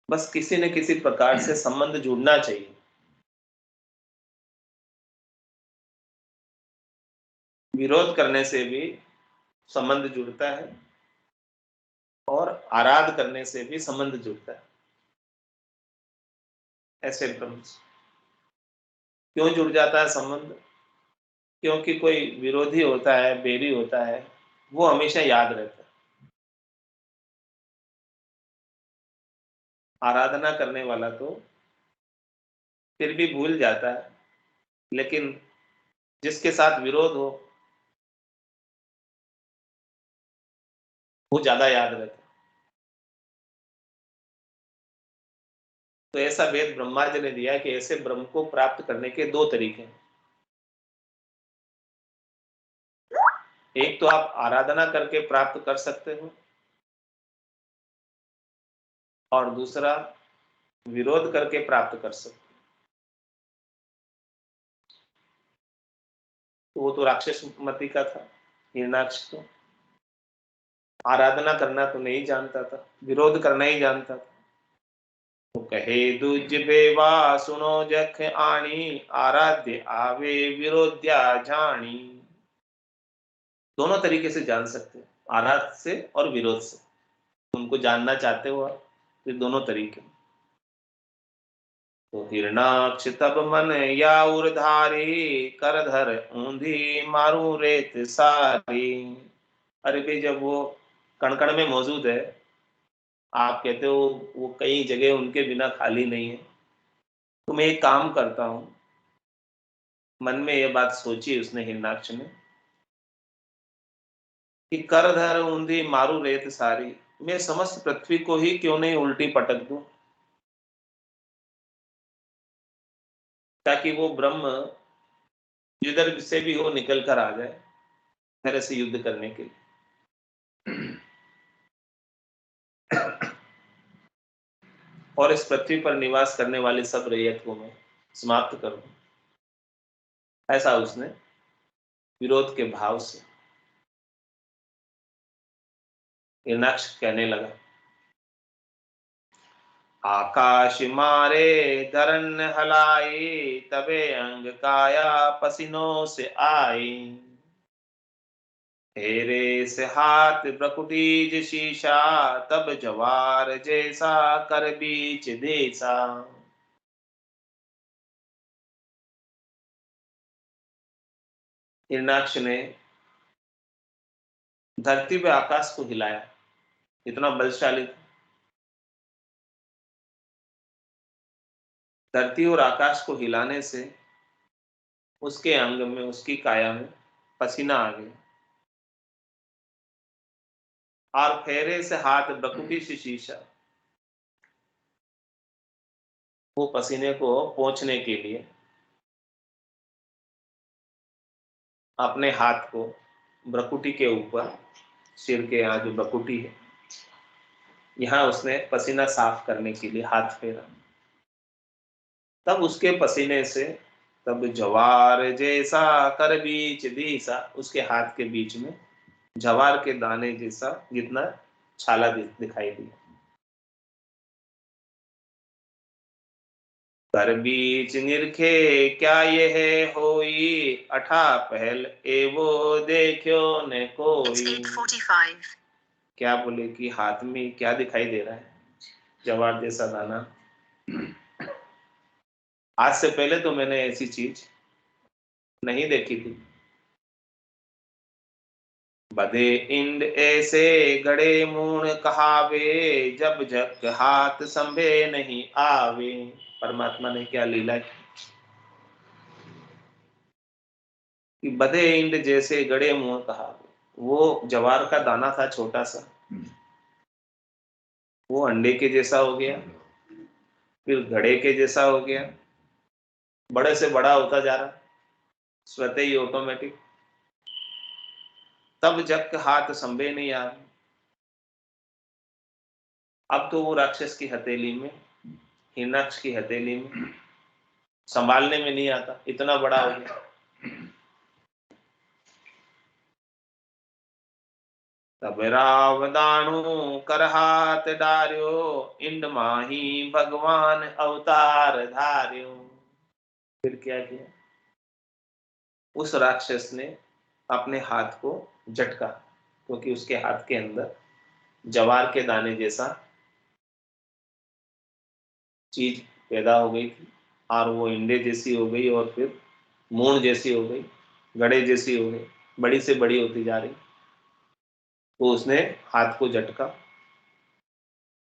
बस किसी न किसी प्रकार से संबंध जुड़ना चाहिए। विरोध करने से भी संबंध जुड़ता है और आराध करने से भी संबंध जुड़ता है। ऐसे ब्रह्म से क्यों जुड़ जाता है संबंध? क्योंकि कोई विरोधी होता है, बैरी होता है, वो हमेशा याद रहता है। आराधना करने वाला तो फिर भी भूल जाता है, लेकिन जिसके साथ विरोध हो वो ज्यादा याद रहता है। तो ऐसा वेद ब्रह्मा जी ने दिया कि ऐसे ब्रह्म को प्राप्त करने के दो तरीके हैं। एक तो आप आराधना करके प्राप्त कर सकते हो, और दूसरा विरोध करके प्राप्त कर सकते हो। तो वो तो राक्षस मति का था हिरण्याक्ष, तो आराधना करना तो नहीं जानता था, विरोध करना ही जानता था। तो कहे दूज बेवा सुनो जख आणी, आराध्य आवे विरोध्या जानी। दोनों तरीके से जान सकते हैं, आराध से और विरोध से। उनको जानना चाहते हो आप, तो दोनों तरीके। तो हिरणाक्ष तब मन या उर्धारी, कर धर ऊंधी मारू रेत सारी। अरे भाई, जब वो कणकण में मौजूद है, आप कहते हो वो कई जगह उनके बिना खाली नहीं है, तो मैं एक काम करता हूं। मन में ये बात सोची उसने, हिरणाक्ष ने, कि कर धर ऊंधी मारू रेत सारी, मैं समस्त पृथ्वी को ही क्यों नहीं उल्टी पटक दूं, ताकि वो ब्रह्म जिधर से भी हो निकल कर आ जाए मेरे से युद्ध करने के लिए। और इस पृथ्वी पर निवास करने वाली सब रैयत को मैं समाप्त कर दूं। ऐसा उसने विरोध के भाव से। हिरणाक्ष कहने लगा, आकाश मारे धरन हलाई, तबे अंग काया पसीनों से आई। हेरे से हाथ ब्रकुटीज शीशा, तब जवार जैसा कर बीच देसा। हिरणाक्ष ने धरती पे आकाश को हिलाया, इतना बलशाली था। धरती और आकाश को हिलाने से उसके अंग में, उसकी काया में पसीना आ गया, और फेरे से हाथ बकुटी से शीशा, वो पसीने को पोंछने के लिए अपने हाथ को ब्रकुटी के ऊपर, सिर के यहाँ जो ब्रकुटी है, यहाँ उसने पसीना साफ करने के लिए हाथ फेरा। तब उसके पसीने से, तब जवार जैसा कर बीच दीसा, उसके हाथ के बीच में जवार के दाने जैसा जितना छाला दिखाई दिया। कर बीच निरखे क्या ये है होई, अठा पहल एवो देखो न कोई। क्या बोले कि हाथ में क्या दिखाई दे रहा है? जवार जैसा दाना। आज से पहले तो मैंने ऐसी चीज नहीं देखी थी। बधे इंड ऐसे गड़े मूण कहावे, जब जग हाथ संभे नहीं आवे। परमात्मा ने क्या लीला की कि बधे इंड जैसे गड़े मुंह कहावे। वो जवार का दाना था छोटा सा, वो अंडे के जैसा हो गया, फिर घड़े के जैसा हो गया, बड़े से बड़ा होता जा रहा। स्वतः ही ऑटोमेटिक। तब जग हाथ संभे नहीं यार। अब तो वो राक्षस की हथेली में, हिरणाक्ष की हथेली में, संभालने में नहीं आता, इतना बड़ा हो गया। तब रावदानु कर हाथ डार्यो, इंड माही भगवान अवतार धार्यो। फिर क्या किया? उस राक्षस ने अपने हाथ को झटका, क्योंकि उसके हाथ के अंदर जवार के दाने जैसा चीज पैदा हो गई थी, और वो इंडे जैसी हो गई, और फिर मूण जैसी हो गई, गड़े जैसी हो गई, बड़ी से बड़ी होती जा रही। तो उसने हाथ को झटका।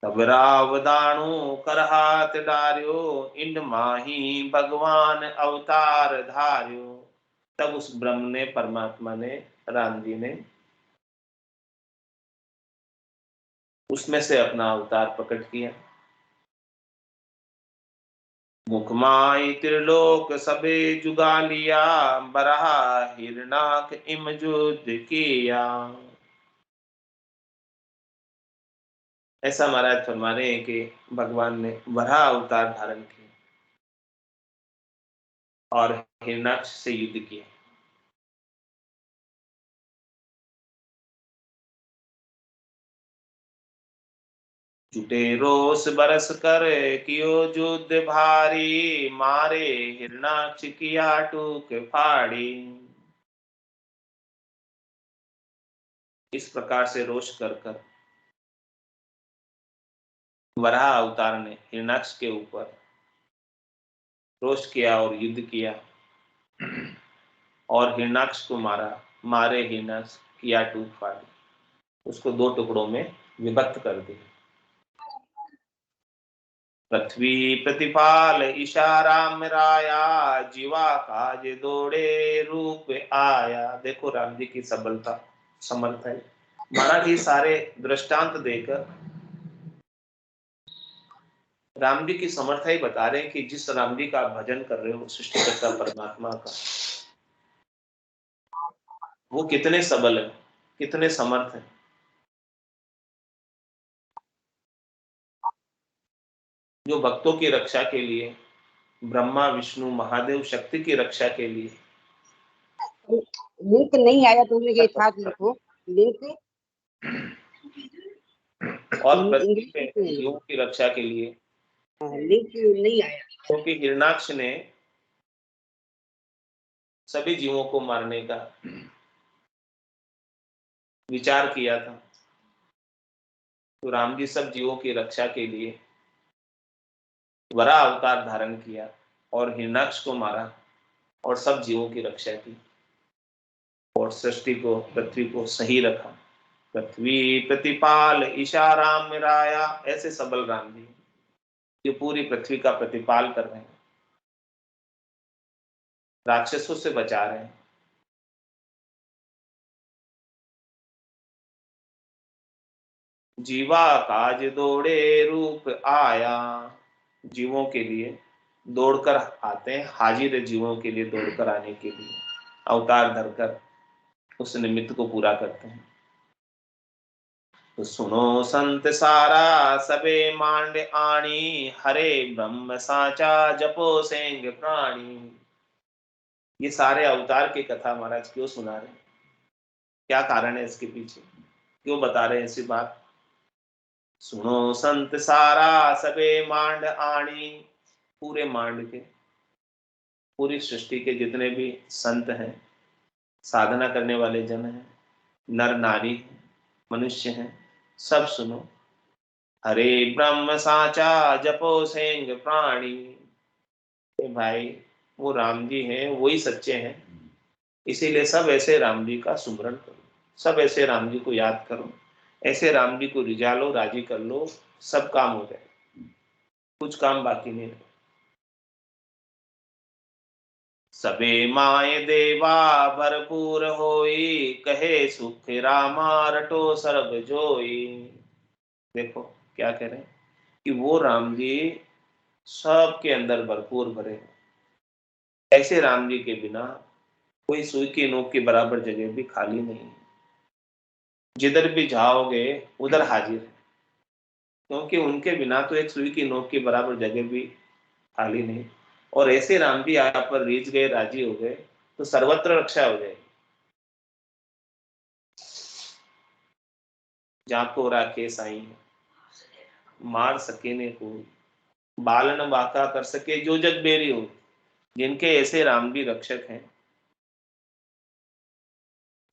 तब रावदानु कर हाथ डार्यो, इंड माही भगवान अवतार धार्यो। तब उस ब्रह्म ने, परमात्मा ने, राम जी ने उसमें से अपना अवतार प्रकट किया। मुखमाई त्रिलोक सबे जुगा लिया, बरहा हिरणाक इम युद्ध किया। ऐसा महाराज फरमा रहे हैं कि भगवान ने वराह अवतार धारण किया और हिरणाक्ष से युद्ध किया। जुटे रोष बरस कर कियो युद्ध भारी, मारे हिरणाक्ष किया टूक फाड़ी। इस प्रकार से रोष कर कर वराह अवतार ने हिरणाक्ष के ऊपर रोष किया और युद्ध किया, और हिरणाक्ष को मारा। मारे हिरणाक्ष किया टूक फाड़ी, उसको दो टुकड़ों में विभक्त कर दिया। पृथ्वी प्रतिपाल इशारा मिराया, जीवा काज दौड़े रूप आया। देखो राम जी की सबलता, समर्थ है। महाराज जी सारे दृष्टांत देकर राम जी की समर्थ ही बता रहे हैं कि जिस राम जी का आप भजन कर रहे हो, सृष्टिकर्ता परमात्मा का, वो कितने सबल है, कितने समर्थ है। जो भक्तों की रक्षा के लिए, ब्रह्मा विष्णु महादेव शक्ति की रक्षा के लिए। लिंक नहीं आया, तुमने ये था लिखो लिंक, और पृथ्वी इंग्लिश पे में जीवों की रक्षा के लिए, लिंक नहीं आया। क्योंकि हिरणाक्ष ने सभी जीवों को मारने का विचार किया था, तो राम जी सब जीवों की रक्षा के लिए वराह अवतार धारण किया और हिरणाक्ष को मारा और सब जीवों की रक्षा की और सृष्टि को, पृथ्वी को सही रखा। पृथ्वी प्रतिपाल इशारा मिराया, ऐसे सबल राम जी जो पूरी पृथ्वी का प्रतिपाल कर रहे हैं, राक्षसों से बचा रहे हैं। जीवा काज दौड़े रूप आया, जीवों के लिए दौड़कर आते हैं, हाजिर है जीवों के लिए दौड़कर आने के लिए, अवतार धरकर उस निमित्त को पूरा करते हैं। तो सुनो संत सारा सबे मांड आणी, हरे ब्रह्म साचा जपो सेंग प्राणी। ये सारे अवतार की कथा महाराज क्यों सुना रहे हैं, क्या कारण है इसके पीछे, क्यों बता रहे हैं ऐसी बात? सुनो संत सारा सबे मांड आणी, पूरे मांड के, पूरी सृष्टि के जितने भी संत हैं, साधना करने वाले जन हैं, नर नारी मनुष्य हैं, सब सुनो। हरे ब्रह्म साचा जपो सेंग प्राणी। भाई वो राम जी हैं, वही सच्चे हैं, इसीलिए सब ऐसे राम जी का सुमरन करो, सब ऐसे राम जी को याद करो, ऐसे राम जी को रिझा लो, राजी कर लो, सब काम हो जाए, कुछ काम बाकी नहीं रहे। सबे माए देवा भरपूर होई, कहे सुख रामा रटो सर्ब जोई। देखो क्या कह रहे हैं कि वो राम जी सबके अंदर भरपूर भरे, ऐसे राम जी के बिना कोई सुई की नोक के बराबर जगह भी खाली नहीं है। जिधर भी जाओगे उधर हाजिर है, क्योंकि उनके बिना तो एक सुई की नोक के बराबर जगह भी खाली नहीं। और ऐसे राम जी आप पर रीझ गए, राजी हो गए, तो सर्वत्र रक्षा हो जाएगी। जाको राखे साईं, मार सके ने को, बालन बाका कर सके जो जग बेरी हो। जिनके ऐसे राम जी रक्षक हैं,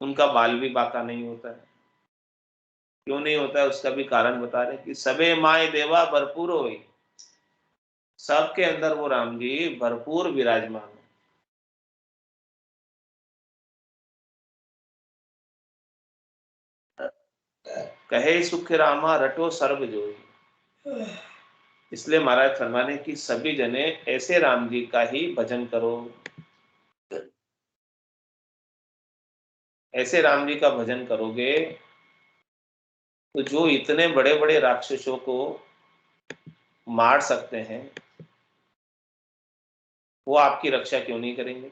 उनका बाल भी बाका नहीं होता है। क्यों नहीं होता है, उसका भी कारण बता रहे कि सबे माय देवा भरपूर होई। सबके अंदर वो राम जी भरपूर विराजमान है। कहे सुख रामा रटो सर्व जोई। इसलिए महाराज फरमाने की सभी जने ऐसे राम जी का ही भजन करो। ऐसे राम जी का भजन करोगे तो जो इतने बड़े बड़े राक्षसों को मार सकते हैं, वो आपकी रक्षा क्यों नहीं करेंगे।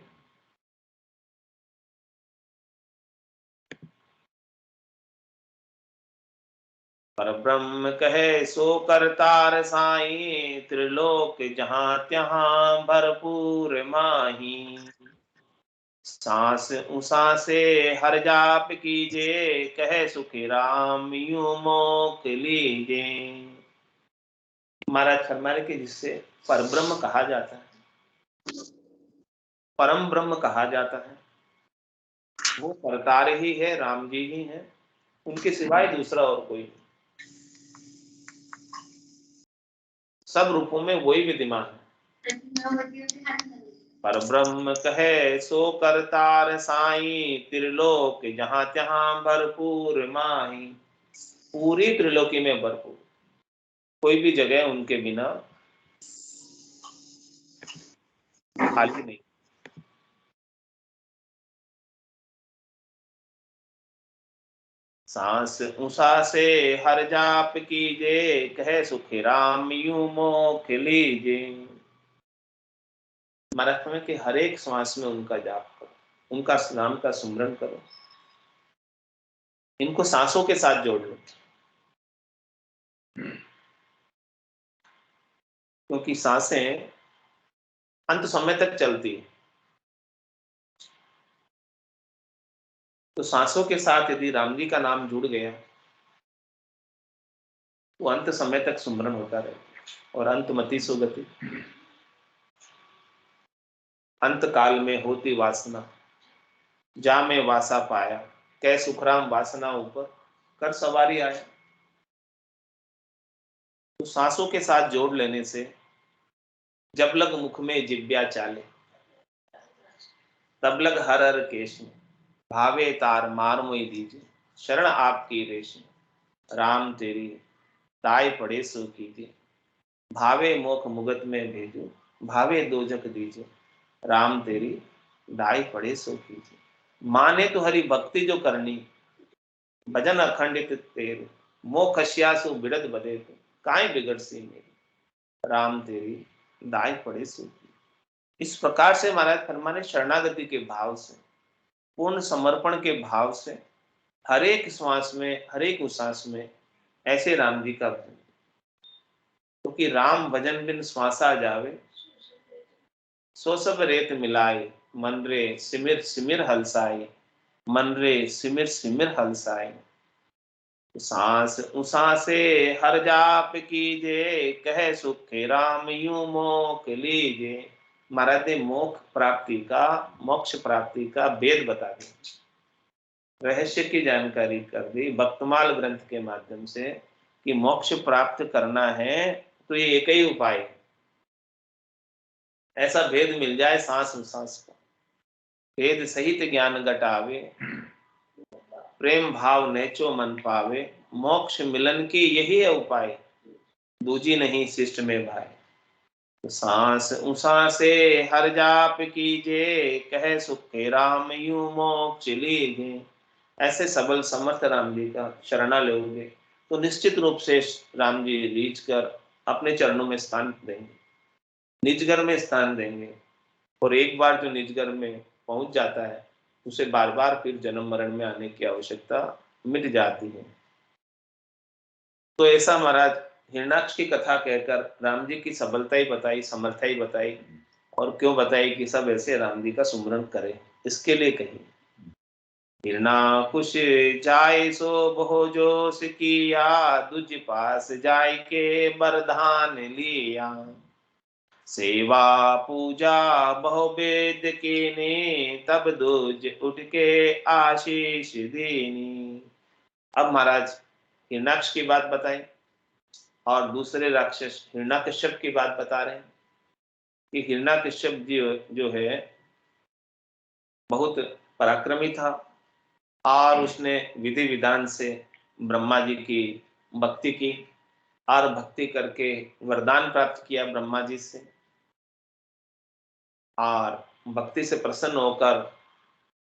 पर ब्रह्म कहे सो करतार साई, त्रिलोक जहां त्यहां भरपूर माही। सांस उसासे हर जाप कीजे, कहे सुखी राम यूं मोक लीजे। महाराज फरमाने के जिससे परब्रह्म कहा जाता है, परम ब्रह्म कहा जाता है, वो करतार ही है, राम जी ही है, उनके सिवाय दूसरा और कोई नहीं। सब रूपों में वही विद्यमान है। पर ब्रह्म कहे सो करतार साई, त्रिलोक जहां त्यहां भरपूर माही। पूरी त्रिलोकी में भरपूर, कोई भी जगह उनके बिना खाली नहीं। सांस उषा से हर जाप कीजे, कहे सुखी राम यूं मोख लीजे। महाराज में कि हर एक श्वास में उनका जाप करो, उनका नाम का सुमरन करो। इनको सांसों के साथ जोड़ लो, क्योंकि सांसें अंत समय तक चलती है। तो सांसों के साथ यदि राम जी का नाम जुड़ गया तो अंत समय तक सुमरन होता रहेगा। और अंतमति सुगति, अंत काल में होती वासना, जा में वासा पाया, कै सुखराम वासना ऊपर कर सवारी आया। तो सांसों के साथ जोड़ लेने से जब लग मुख में जिब्या चाले, तब लग हर हर केश में, भावे तार मार मोई दीजिए, शरण आपकी रेश में। राम तेरी ताई पड़े सो कीजिए, भावे मोख मुगत में भेजो, भावे दोजक दीजिए। राम तेरी दाई पड़े सो कीजिए। माने तो हरि भक्ति जो करनी, भजन अखंडित तेरे, मोह खशियासु बिड़द बदे तो, काई बिगड़ सी मेरी। राम तेरी दाई पड़े सो कीजिए। इस प्रकार से महाराज फरमाने शरणागति के भाव से, पूर्ण समर्पण के भाव से, हर एक श्वास में, हर एक उश्वास में ऐसे राम जी का भजन। क्योंकि राम भजन बिन श्वासा जावे, सो सब रेत मिलाए, मन रे सिमिर सिमिर हलसाए, मन रे सिमिर सिमिर हलसाए। सांस उसासे हर जाप कीजे, कहे सुखे राम यूं मोख लीजे। महाराज ने मोक्ष प्राप्ति का, मोक्ष प्राप्ति का भेद बता दिया, रहस्य की जानकारी कर दी भक्तमाल ग्रंथ के माध्यम से कि मोक्ष प्राप्त करना है तो ये एक ही उपाय है। ऐसा भेद मिल जाए सांस सांस का, भेद सहित ज्ञान घटावे, प्रेम भाव नेचो मन पावे, मोक्ष मिलन की यही है उपाय, दूजी नहीं शिष्ट में भाई। तो सांस उषा से हर जाप कीजे, कहे सुखे राम यूं मोक्ष लीजे। ऐसे सबल समर्थ राम जी का शरणा लोगे तो निश्चित रूप से राम जी रीच कर अपने चरणों में स्थान देंगे, निजगर में स्थान देंगे। और एक बार जो निजगर में पहुंच जाता है उसे बार बार फिर जन्म मरण में आने की आवश्यकता मिट जाती है। तो ऐसा महाराज हिरण्याक्ष की कथा कहकर राम जी की सबलता ही बताई, समर्था ही बताई, और क्यों बताई कि सब ऐसे राम जी का सुमरन करें, इसके लिए कही। हिरणाकुश जाय सो बहु जोश किया, दुज पास जाय के बरदान लिया। सेवा पूजा बहु वेद कीनी, तब दुज उठ के आशीष दीनी। अब महाराज हिरणाक्ष की बात बताई और दूसरे राक्षस हिरण्याकश्यप की बात बता रहे हैं कि हिरण्याकश्यप जी जो है बहुत पराक्रमी था और उसने विधि विधान से ब्रह्मा जी की भक्ति की और भक्ति करके वरदान प्राप्त किया ब्रह्मा जी से, और भक्ति से प्रसन्न होकर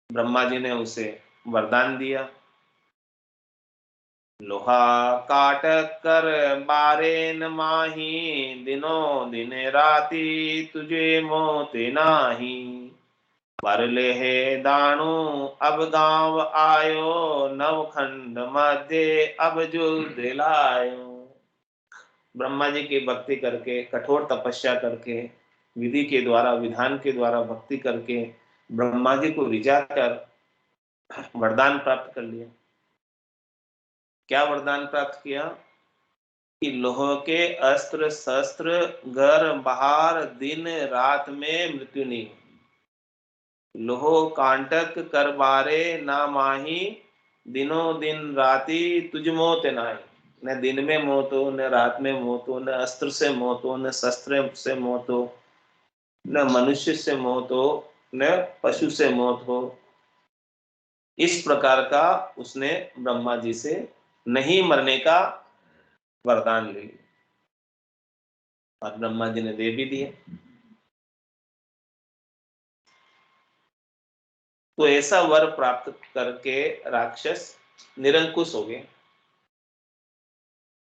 ब्रह्मा जी ने उसे वरदान दिया, लोहा काट कर बारे न माही, दिनों दिन राती तुझे मोते नाही। पर ले है दाणु अब गांव आयो, नवखंड मध्य अब युद्ध लायो। ब्रह्मा जी की भक्ति करके, कठोर तपस्या करके, विधि के द्वारा, विधान के द्वारा भक्ति करके ब्रह्मा जी को रिझा कर वरदान प्राप्त कर लिया। क्या वरदान प्राप्त किया कि लोह के अस्त्र शस्त्र घर बाहर दिन रात में मृत्यु नहीं। लोह कांटक कर बारे ना माही, दिनों दिन राती तुझ मोत नाही। न दिन में मौत हो, न रात में मौत हो, न अस्त्र से मौत हो, न शस्त्र से मौत हो, न मनुष्य से मौत हो, न पशु से मौत हो। इस प्रकार का उसने ब्रह्मा जी से नहीं मरने का वरदान ले लिया और ब्रह्मा जी ने दे भी दिए। तो ऐसा वर प्राप्त करके राक्षस निरंकुश हो गए।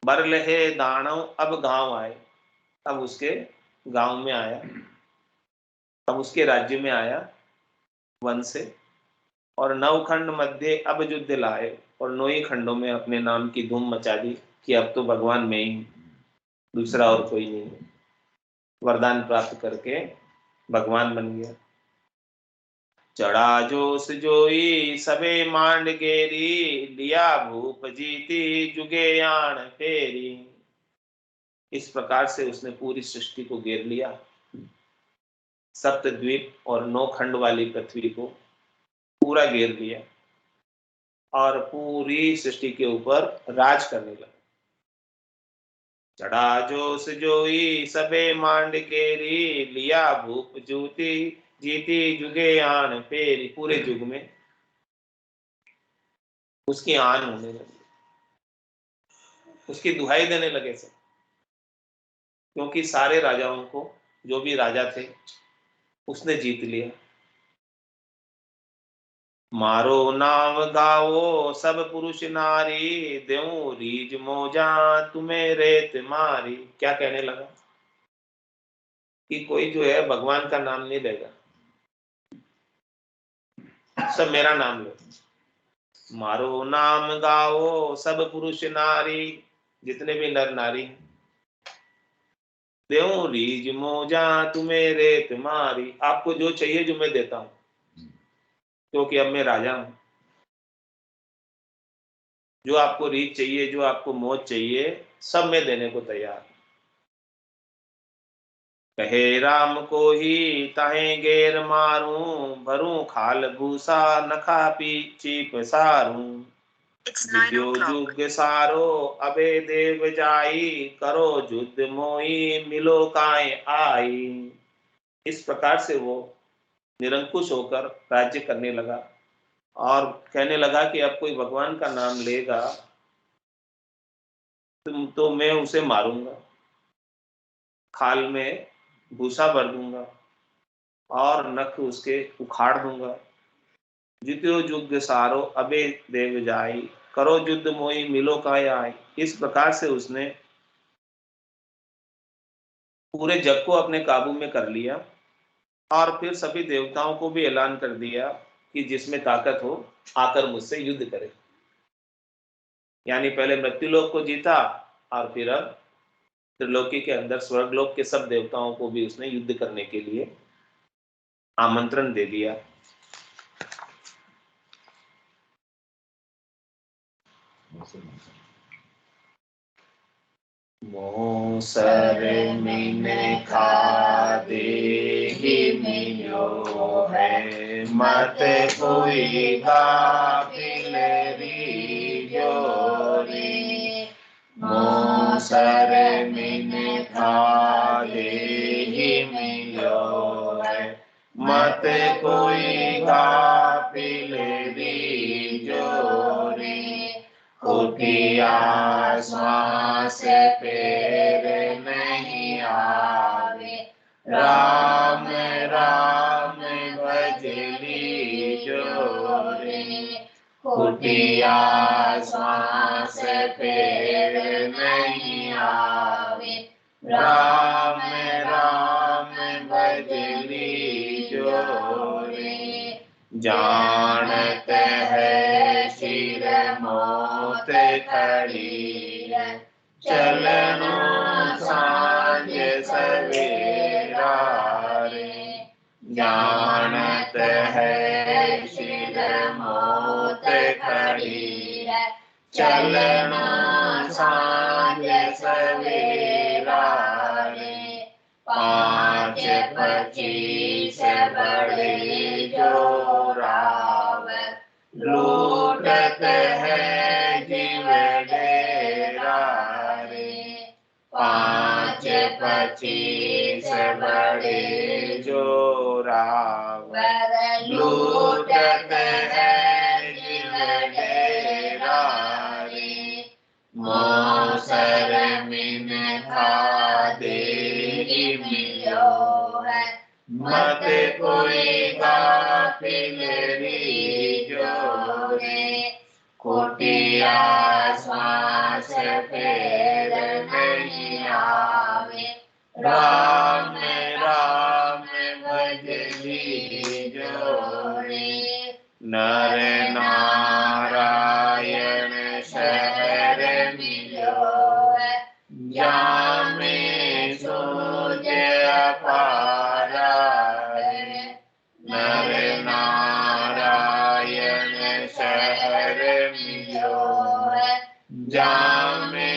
बर लहे दानव अब गांव आए, अब उसके गांव में आया, अब उसके राज्य में आया वन से, और नवखंड मध्य अब युद्ध लाए, और 9 ही खंडों में अपने नाम की धूम मचा दी कि अब तो भगवान में ही, दूसरा और कोई नहीं है। वरदान प्राप्त करके भगवान बन गया। चढ़ा जोश जोई सबे मांड गेरी, लिया भूप जीती जुगे यान फेरी। इस प्रकार से उसने पूरी सृष्टि को घेर लिया, सप्तद्वीप और 9 खंड वाली पृथ्वी को पूरा घेर लिया और पूरी सृष्टि के ऊपर राज करने लगा। चढ़ा जोश जोई सबे मांड केरी, लिया भूप जूती जीती जुगे आन फेरी। पूरे युग में उसकी आन होने लगी, उसकी दुहाई देने लगे सब, क्योंकि सारे राजाओं को, जो भी राजा थे, उसने जीत लिया। मारो नाम गाओ सब पुरुष नारी, देऊं रीज मोजा तुम्हें रेत मारी। क्या कहने लगा कि कोई जो है भगवान का नाम नहीं लेगा, सब मेरा नाम लो। मारो नाम गाओ सब पुरुष नारी, जितने भी नर नारी हैं, देऊं रीज मोजा तुम्हें रेत मारी। आपको जो चाहिए जो मैं देता हूं, क्योंकि अब मैं राजा हूं। जो आपको रीत चाहिए, जो आपको मौत चाहिए, सब मैं देने को तैयार। कहे राम को ही ताहे गेर मारूं, भरूं खाल भूसा न खा पी चीप सारूं। विद्यो जुग सारो अबे देव जाई, करो युद्ध मोई मिलो काय आई। इस प्रकार से वो निरंकुश होकर राज्य करने लगा और कहने लगा कि अब कोई भगवान का नाम लेगा तो मैं उसे मारूंगा, खाल में भूसा भर दूंगा और नख उसके उखाड़ दूंगा। जित्यो युग सारो अबे देव जाई, करो युद्ध मोई मिलो काय आई। इस प्रकार से उसने पूरे जग को अपने काबू में कर लिया और फिर सभी देवताओं को भी ऐलान कर दिया कि जिसमें ताकत हो आकर मुझसे युद्ध करे। यानी पहले मृत्युलोक को जीता और फिर अब त्रिलोकी के अंदर स्वर्गलोक के सब देवताओं को भी उसने युद्ध करने के लिए आमंत्रण दे दिया। मोसर मीने खादे ही मिलो है, मत कोई गाफिल जोरे। मोसर मीने खादे ही मिलो है, मत कोई गाफिल जोरे। कुटिया श्वास पैर नहीं आवे, राम राम भजली जोरे। कुटिया श्वास पैर नहीं आवे, राम राम भजली जोरे। जानत है शिर मौत खड़ी है, चलनो सांझ सवेरा रे। जानत है शिर मौत खड़ी है, चलनो सांझ सवेरा रे। 5 25 बड़े जोरावर, लूटत है जीव डेरा रे। 5 25 बड़े जोरावर, लूटत है जीव डेरा रे। मोसर मिन खादे ही मिलो है, मत कोई गाफिल जोरे। कुटिया श्वास पैर नहीं आवे, राम राम भजली जोरे। नर नारायण शहर मिलो है, जामे सूझ अपारा है। नर नारायण शहर मिलो है, जामे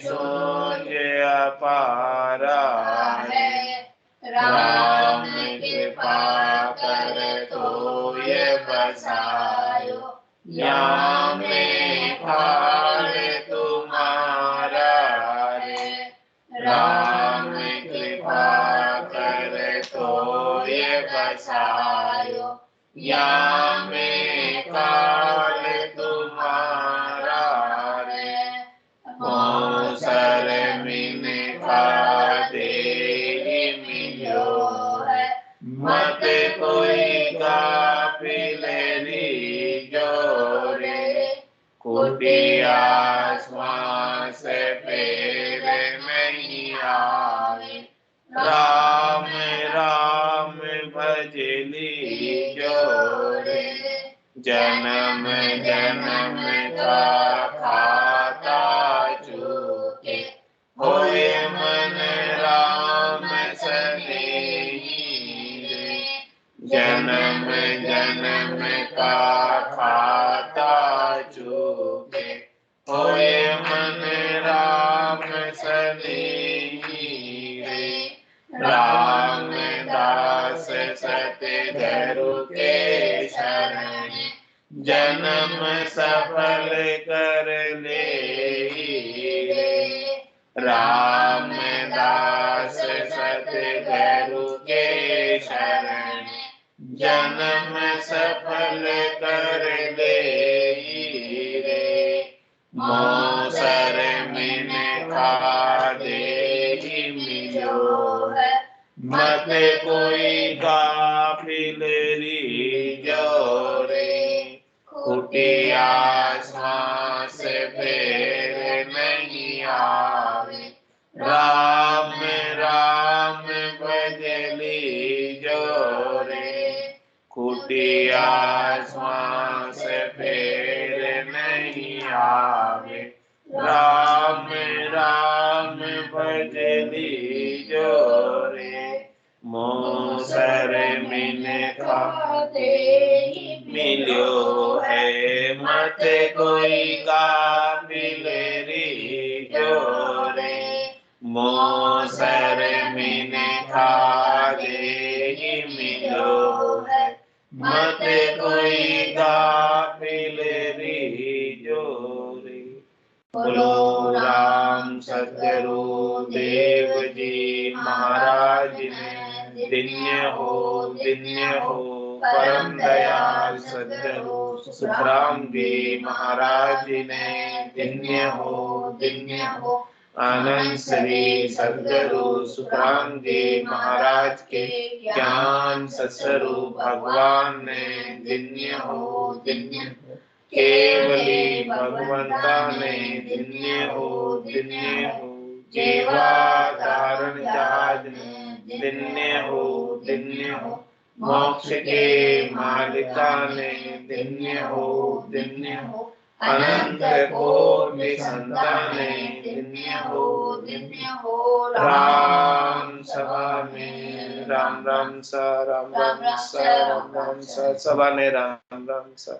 सूझ अपारा है। राम कृपा कर तो ये बसायो, या में खाल तुम्हारा रे। राम कृपा कर तो ये बसायो, या में खाल तुम्हारा रे। मोसर मिन खादे ही मिलो है, मत कोई गाफिल जोरे। कुटिया श्वास पैर नहीं आवे, राम राम भजली जोरे। जन्म जन्म का खाता चूके, होए मन राम सनेही रे। जन्म जन्म का खाता चूके, होए मन राम सनेही रे। राम दास सतधरु के शरण, जन्म सफल कर ले रे। राम दास सतधरु के शरण, जन्म सफल कर ले रे। मोसर मिन खादे ही मिलो है, मत कोई गाफिल जोरे। कुटिया श्वास पैर नहीं आवे, राम राम भजली जोरे। कुटिया किया श्वास फेर नहीं आवे, राम राम भजली जोरे, मोसर मिन खाते मिल्यो है, मत कोई काबिल री जोरे, मोसर मिन खाते मिल्यो है, मत कोई काबिल री जोरे। बोलो राम सतगुरु देव जी महाराज ने, धन्य हो परम दयाल सतगुरु सुखराम जी महाराज ने, धन्य हो आनंद श्री सतगुरु सुखराम जी महाराज के ज्ञान सत्स्वरूप भगवान ने, धन्य हो केवली भगवंता ने, धन्य हो जेवा धारण जहाज ने, धन्य हो मोक्ष के मालिका ने, धन्य हो अनंत कोटि संताने, धन्य हो राम सभा में राम राम सा, राम राम सा, राम राम सा, सभा में राम राम सा।